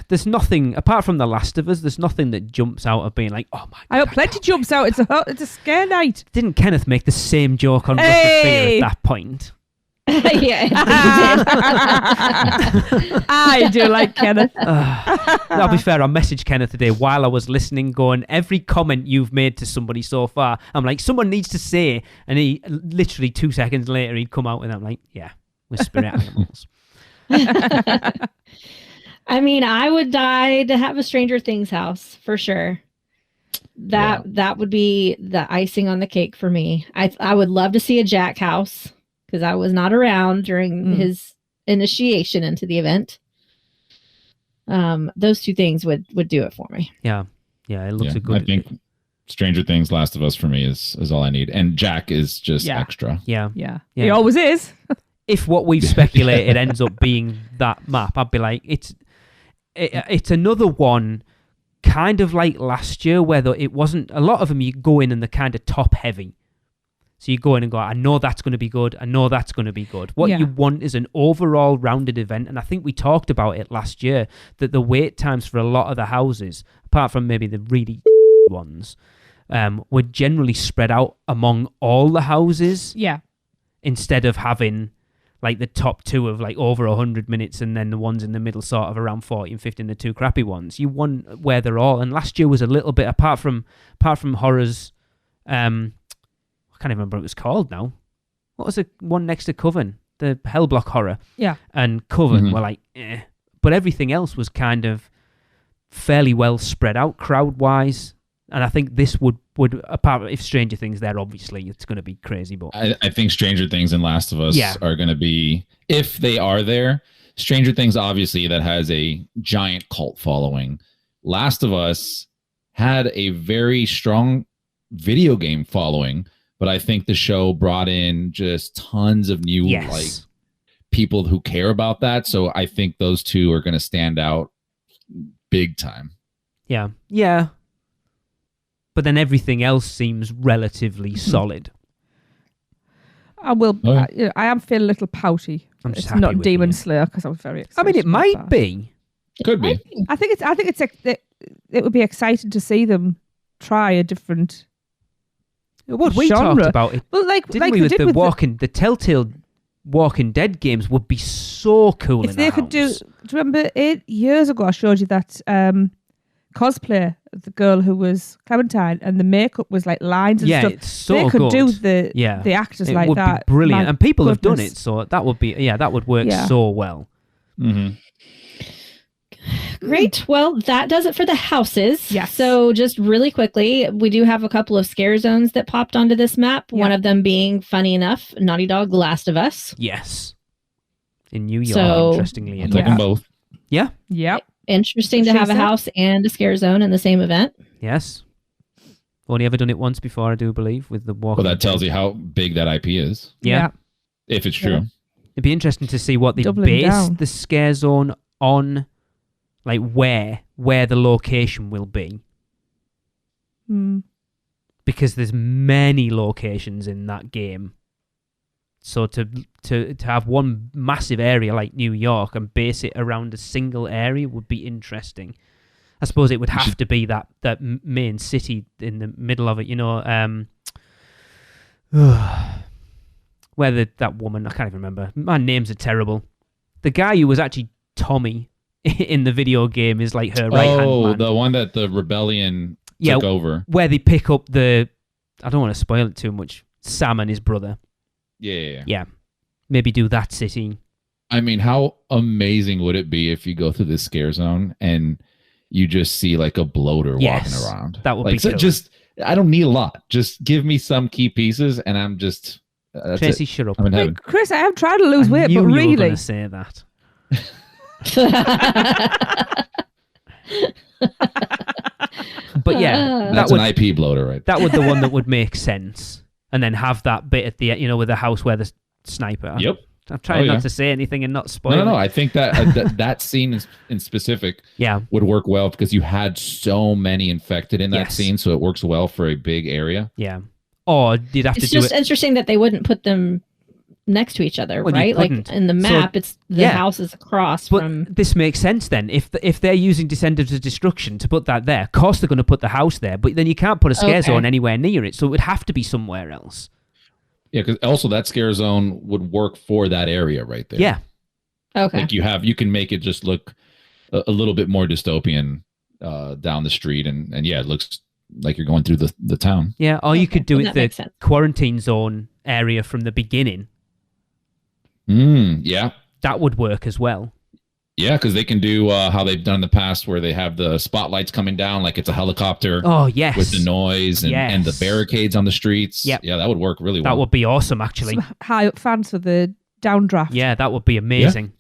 there's nothing apart from The Last of Us. There's nothing that jumps out of being like, oh my god. I hope plenty jumps out. It's a scare night. Didn't Kenneth make the same joke on Rush of Fear at that point? Yeah, I do like Kenneth. I'll be fair, I messaged Kenneth today while I was listening, going, every comment you've made to somebody so far, I'm like, someone needs to say, and he literally 2 seconds later he'd come out with that. I'm like, yeah, we're spirit animals. I mean, I would die to have a Stranger Things house for sure. That would be the icing on the cake for me. I would love to see a Jack house because I was not around during his initiation into the event. Those two things would do it for me. Yeah, it looks a good. I think Stranger Things, Last of Us for me is all I need, and Jack is just extra. Yeah. He always is. If what we've speculated ends up being that map, I'd be like, it's another one, kind of like last year, where it wasn't a lot of them. You go in and they're kind of top heavy, so you go in and go, I know that's going to be good. I know that's going to be good. What you want is an overall rounded event, and I think we talked about it last year that the wait times for a lot of the houses, apart from maybe the really ones, were generally spread out among all the houses. Yeah, instead of having like the top two of like over 100 minutes and then the ones in the middle sort of around 40 and 50 and the two crappy ones. You want where they're all. And last year was a little bit, apart from Horrors, I can't even remember what it was called now. What was the one next to Coven? The Hellblock Horror. Yeah. And Coven were like, eh. But everything else was kind of fairly well spread out crowd-wise. And I think this would apart if Stranger Things there, obviously it's going to be crazy. But I think Stranger Things and Last of Us are going to be, if they are there, Stranger Things obviously that has a giant cult following. Last of Us had a very strong video game following, but I think the show brought in just tons of new like people who care about that. So I think those two are going to stand out big time. Yeah. But then everything else seems relatively solid. I will. I am feeling a little pouty. I'm just it's happy not with Demon you. Slayer because I'm very excited. I mean, it about might that. be. Could be. I think it would be exciting to see them try a different. What we genre. talked about it, well, didn't we? With the Telltale Walking Dead games would be so cool. If they could do you remember 8 years ago? I showed you that cosplay of the girl who was Clementine, and the makeup was like lines and stuff. It's so they could good. do the actors it like would that. Be brilliant, My and people have done goodness. it, so that would be that would work so well. Mm-hmm. Great. Well, that does it for the houses. Yes. So just really quickly, we do have a couple of scare zones that popped onto this map. One of them being, funny enough, Naughty Dog: The Last of Us. Yes. In New York, So- interestingly I'll enough. take them both. Yeah. Yep. Interesting to She have a said. house and a scare zone in the same event. Yes. Only ever done it once before, I do believe, with the Walking Well, that tells Dead. you how big that IP is, Yeah. if it's true. It'd be interesting to see what they Doubling base down. the scare zone on, like where the location will be. Because there's many locations in that game. So to have one massive area like New York and base it around a single area would be interesting. I suppose it would have to be that main city in the middle of it, where that woman, I can't even remember. My names are terrible. The guy who was actually Tommy in the video game is like her right-hand man. The one that the rebellion took over. Where they pick up I don't want to spoil it too much, Sam and his brother. Yeah. Maybe do that city. I mean, how amazing would it be if you go through this scare zone and you just see like a bloater walking around? That would like, be cool. I don't need a lot. Just give me some key pieces and I'm just... Tracy, shut up. I'm in heaven. Chris, I am trying to lose weight, but You were really, going to say that. But yeah, That's an IP bloater, right? That would the one that would make sense, and then have that bit at the with the house where the sniper. Yep. I'm trying not to say anything and not spoil. No. it. I think that scene in specific, would work well because you had so many infected in that scene, so it works well for a big area. Yeah. Or you'd have It's to do just it. interesting that they wouldn't put them next to each other, Well, you right? Like couldn't. in the So, map, it's the yeah. house is across But from. this makes sense then. If they're using Descendants of Destruction to put that there, of course they're going to put the house there, but then you can't put a scare zone anywhere near it, so it would have to be somewhere else. Yeah, because also that scare zone would work for that area right there. Yeah. Okay. Like you can make it just look a little bit more dystopian down the street, and yeah, it looks like you're going through the town. Yeah, or you could do Well, it that the makes sense. quarantine zone area from the beginning. Yeah. That would work as well. Yeah, because they can do how they've done in the past where they have the spotlights coming down like it's a helicopter. Oh, yes. With the noise and the barricades on the streets. Yep. Yeah, that would work really well. That would be awesome, actually. Some high up fans for the downdraft. Yeah, that would be amazing.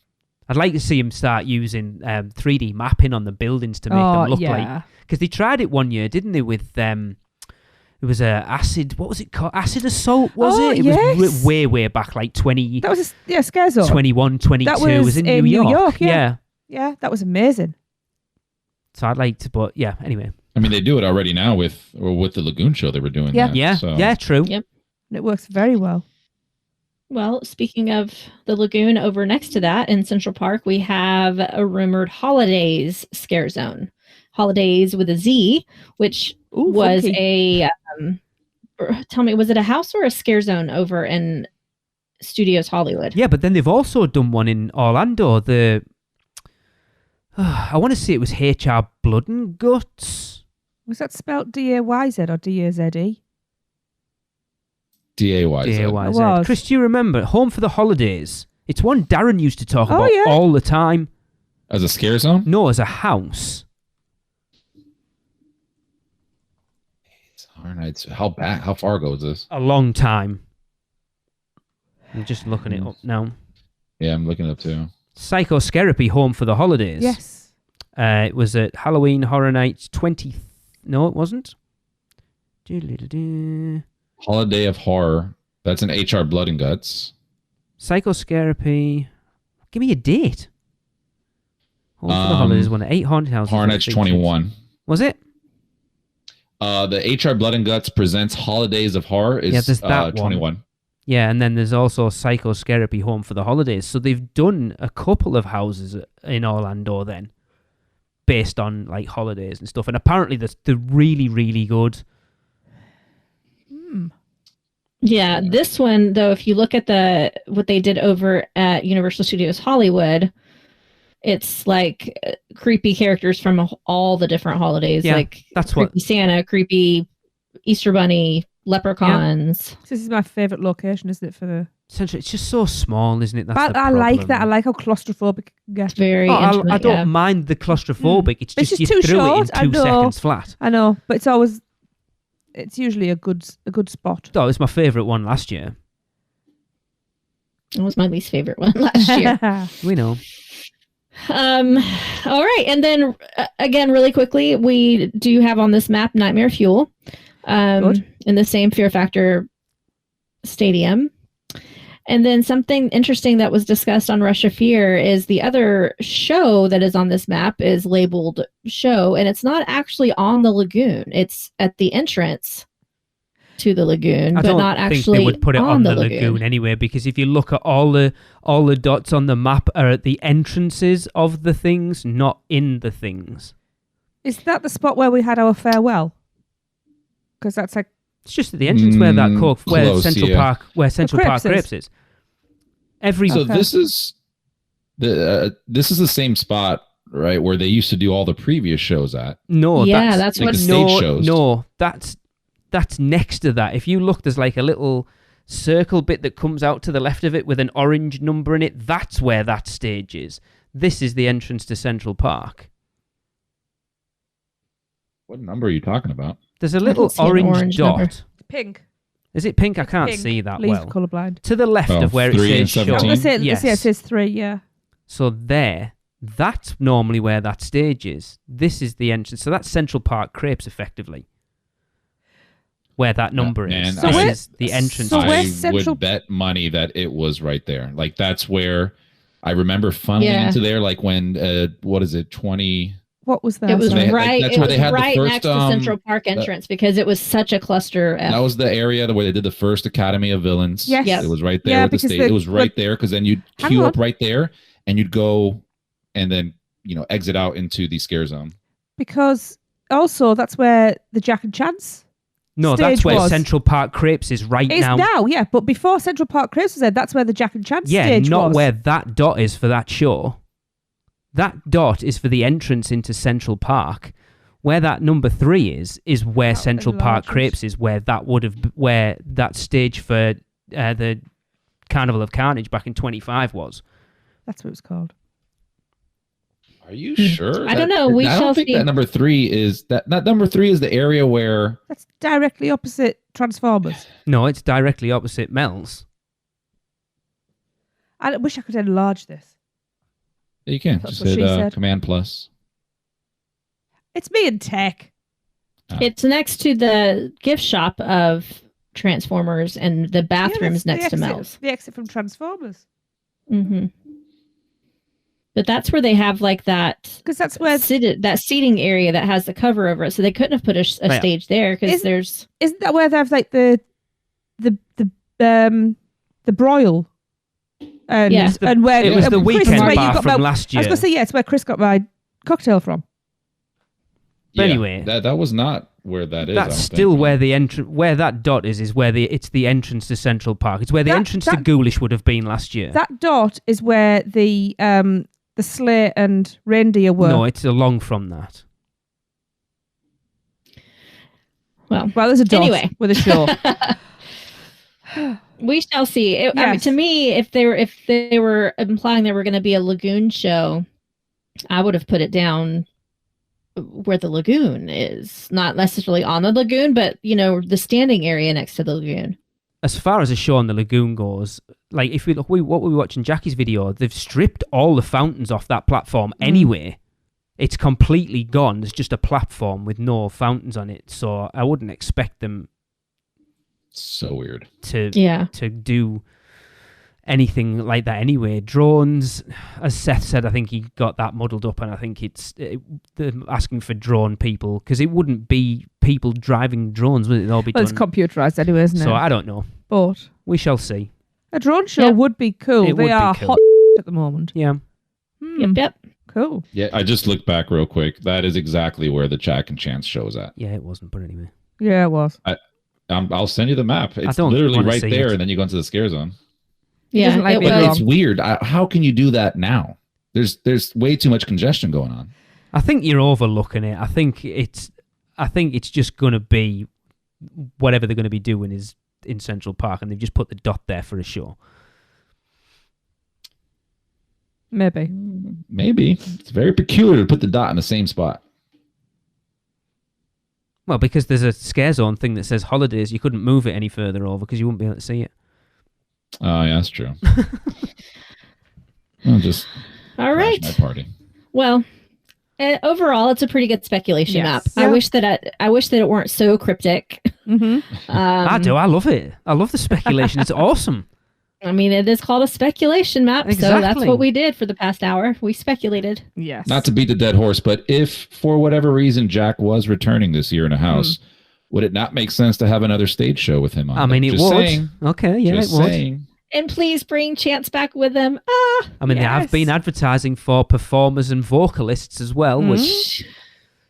I'd like to see him start using 3D mapping on the buildings to make them look like... Because they tried it one year, didn't they, with... it was acid... What was it called? Acid assault, was it? It was way back, like 20... That was a scare zone. 21, 22. That It was in New York. yeah. Yeah, that was amazing. So I'd like to... But, yeah, anyway. I mean, they do it already now with the Lagoon show. They were doing that. Yeah, true. Yep. And it works very well. Well, speaking of the lagoon, over next to that in Central Park, we have a rumored Holidays scare zone. Holidays with a Z, which was funky. tell me, was it a house or a scare zone over in Studios Hollywood? Yeah, but then they've also done one in Orlando. I want to say it was HR Blood and Guts. Was that spelled D-A-Y-Z or D-A-Z-E? D-A-Y-Z. D-A-Y-Z. Chris, do you remember Home for the Holidays? It's one Darren used to talk about yeah. all the time. As a scare zone? No, as a house. Horror Nights. How far ago is this? A long time. I'm just looking it up now. Yeah, I'm looking it up too. Psychoscarapy Home for the Holidays. Yes. It was at Halloween Horror Nights 20... No, it wasn't. Holiday of Horror. That's an HR Blood and Guts. Psychoscarapy. Give me a date. Home for the Holidays one at 8 haunted houses. Horror Nights 21. Was it? The HR Blood and Guts presents Holidays of Horror is there's that 21. One. Yeah, and then there's also Psychoscarapy Home for the Holidays. So they've done a couple of houses in Orlando then, based on like holidays and stuff. And apparently they're really, really good. Yeah, this one though, if you look at what they did over at Universal Studios Hollywood, it's like creepy characters from all the different holidays. Yeah, like that's creepy what Santa, creepy Easter Bunny, leprechauns. Yeah. This is my favourite location, isn't it? For the essentially, it's just so small, isn't it? That's but the I like problem. that. I like how claustrophobic it can get. It's very. I don't mind the claustrophobic. It's just you too threw short. it in 2 seconds flat. I know, but it's usually a good spot. Oh, it's my favourite one last year. It was my least favorite one last year. We know. All right, and then again, really quickly, we do have on this map Nightmare Fuel, in the same Fear Factor stadium. And then something interesting that was discussed on Rush of Fear is the other show that is on this map is labeled show, and it's not actually on the lagoon. It's at the entrance to the lagoon, but not actually think they would put it on the lagoon anyway, because if you look at all the dots on the map are at the entrances of the things, not in the things. Is that the spot where we had our farewell? Because that's like it's just at the entrance where that close, Central Park Crepes is. So this is the same spot, right, where they used to do all the previous shows at. No, that's like what the stage shows. No, that's next to that. If you look, there's like a little circle bit that comes out to the left of it with an orange number in it. That's where that stage is. This is the entrance to Central Park. What number are you talking about? There's a little orange dot. number. pink. Is it pink? I can't Pink. see that Lee's well. colourblind. To the left of where it 3 and says show. 17? Yeah, it says 3, yeah. So that's normally where that stage is. This is the entrance. So that's Central Park Crepes, effectively. Where that number is. And This is the entrance. So I where's Central- would bet money that it was right there. Like that's where I remember funneling into there. Like when what is it? 20. what was that? It was They- right. that's It where was they had the right first, next to Central Park entrance because it was such a cluster. That was the area where they did the first Academy of Villains. Yes. Yep. It was right there Yeah, with the because stage. It was right there because then you'd Hang queue on. up right there and you'd go and then, exit out into the scare zone. Because also that's where the Jack and Chance No, stage that's where was. Central Park Crepes is right is now. now. Yeah, but before Central Park Crepes was there, that's where the Jack and Chance Yeah, stage not was. where that dot is for that show. That dot is for the entrance into Central Park. Where that number 3 is where Central Park Crepes is, where that stage for the Carnival of Carnage back in 25 was. That's what it was called. Are you sure? I don't know. We I shall don't think see. that number 3 is that number 3 is the area where That's directly opposite Transformers. No, it's directly opposite Mel's. I wish I could enlarge this. you can That's just what she hit said. Command Plus. It's me and tech. It's next to the gift shop of Transformers and the bathrooms Yeah, next that's to the Mel's. exit, the exit from Transformers. Mm-hmm. But that's where they have like that Because that's where that seating area that has the cover over it. So they couldn't have put a Yeah. stage there because Isn't- there's isn't that where they have like the broil. And, Yeah. and where It was the Chris, weekend where you bar got from my- last I was year. going to say, yeah, it's where Chris got my cocktail from. But anyway, that was not where that is. I That's don't still think. where the entrance, where that dot is where it's the entrance to Central Park. It's where the entrance to Ghoulish would have been last year. That dot is where the sleigh and reindeer were. No, it's along from that. well, there's a dot anyway. with a show. We shall see. I mean, Yes. to me, if they were implying there were going to be a lagoon show, I would have put it down where the lagoon is, not necessarily on the lagoon, but the standing area next to the lagoon. As far as a show on the lagoon goes, like if we look, what we were watching Jackie's video, they've stripped all the fountains off that platform anyway. It's completely gone. There's just a platform with no fountains on it, so I wouldn't expect them So weird. to Yeah. to do anything like that anyway. Drones, as Seth said, I think he got that muddled up, and I think they're asking for drone people because it wouldn't be people driving drones, would it? They'll be Well, it's done. computerized anyway, isn't it? So I don't know. But We shall see. a drone show Yep. would be cool. It would They be are cool. hot at the moment. Yeah. Yep. Cool. Yeah, I just looked back real quick. That is exactly where the Jack and Chance show's at. Yeah, it wasn't, but anyway. Yeah, it was. I'll send you the map. It's don't literally wanna right see there, it. and then you go into the scare zone. Yeah, doesn't like it being was. wrong. It's weird. How can you do that now? There's way too much congestion going on. I think you're overlooking it. I think it's just going to be whatever they're going to be doing is in Central Park, and they've just put the dot there for a show. Maybe. Maybe it's very peculiar to put the dot in the same spot. Well, because there's a scare zone thing that says holidays, you couldn't move it any further over because you wouldn't be able to see it. Oh, yeah, that's true. I'll just All right. crash my party. Well, overall, it's a pretty good speculation Yes. map. Yeah. I wish that it weren't so cryptic. Mm-hmm. I do. I love it. I love the speculation. It's awesome. I mean, it is called a speculation map, so that's Exactly. what we did for the past hour. We speculated. Yes. Not to beat the dead horse, but if for whatever reason Jack was returning this year in a house, would it not make sense to have another stage show with him on? I mean, it Just would. saying. Okay, yeah, Just it would. saying. And please bring Chance back with them. I mean, they have Yes. been advertising for performers and vocalists as well, which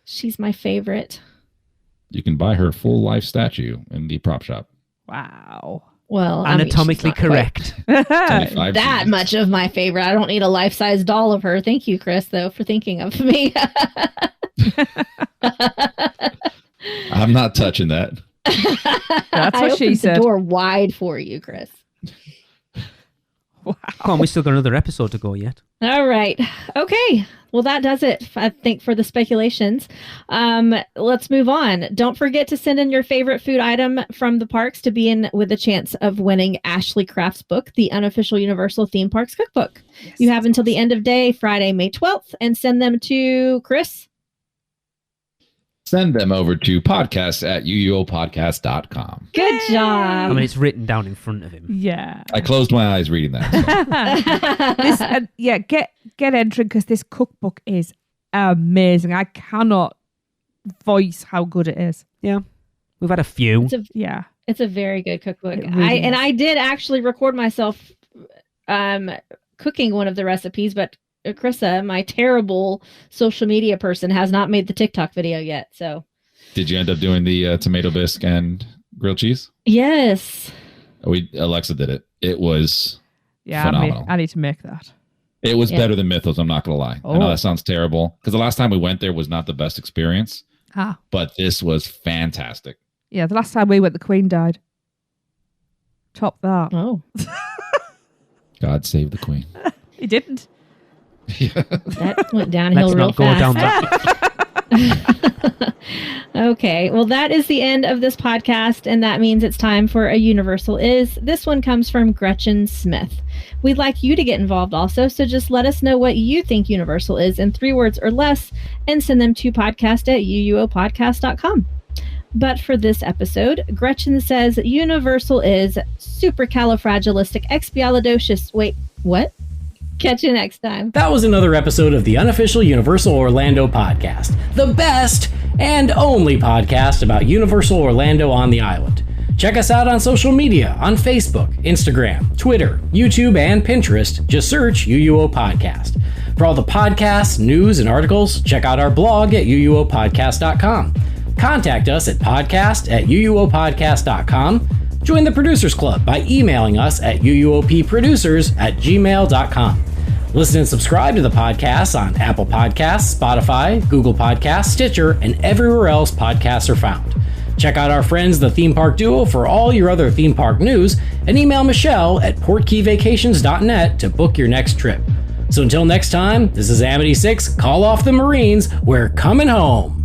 She's my favorite. You can buy her full life statue in the prop shop. Wow. Well, I mean, she's anatomically not quite correct. 25 that cents. much of my favorite. I don't need a life-size doll of her. Thank you, Chris, though, for thinking of me. I'm not touching that. That's I what she opened said. the door wide for you, Chris. Come on, we still got another episode to go yet. All right. Okay. Well, that does it, I think, for the speculations. Let's move on. Don't forget to send in your favorite food item from the parks to be in with a chance of winning Ashley Craft's book, The Unofficial Universal Theme Parks Cookbook. You have until the end of day, Friday, May 12th, and send them to Chris. Send them over to podcast@uuopodcast.com. Good job. I mean, it's written down in front of him. Yeah. I closed my eyes reading that. So. Get entering because this cookbook is amazing. I cannot voice how good it is. Yeah. We've had a few. Yeah. It's a very good cookbook. Really is. I did actually record myself cooking one of the recipes, but Krissa, my terrible social media person, has not made the TikTok video yet. So, did you end up doing the tomato bisque and grilled cheese? Yes. Alexa did it. It was phenomenal. I need to make that. It was better than Mythos. I'm not gonna lie. I know that sounds terrible because the last time we went there was not the best experience. But this was fantastic. Yeah, the last time we went, the Queen died. Top that. Oh. God save the Queen. He didn't. That went downhill Let's real not go fast. down that. Okay, well, that is the end of this podcast, and that means it's time for a Universal Is. This one comes from Gretchen Smith. We'd like you to get involved also, so just let us know what you think Universal is in 3 words or less, and send them to podcast@uuopodcast.com. But for this episode, Gretchen says Universal is supercalifragilisticexpialidocious. Wait, what? Catch you next time. That was another episode of the Unofficial Universal Orlando Podcast, the best and only podcast about Universal Orlando on the island. Check us out on social media on Facebook, Instagram, Twitter, YouTube, and Pinterest. Just search UUO Podcast. For all the podcasts, news, and articles, check out our blog at uuopodcast.com. Contact us at podcast@uuopodcast.com. Join the Producers Club by emailing us at uuopproducers@gmail.com. Listen and subscribe to the podcast on Apple Podcasts, Spotify, Google Podcasts, Stitcher, and everywhere else podcasts are found. Check out our friends, the Theme Park Duo, for all your other theme park news, and email Michelle at portkeyvacations.net to book your next trip. So until next time, this is Amity 6, call off the Marines, we're coming home.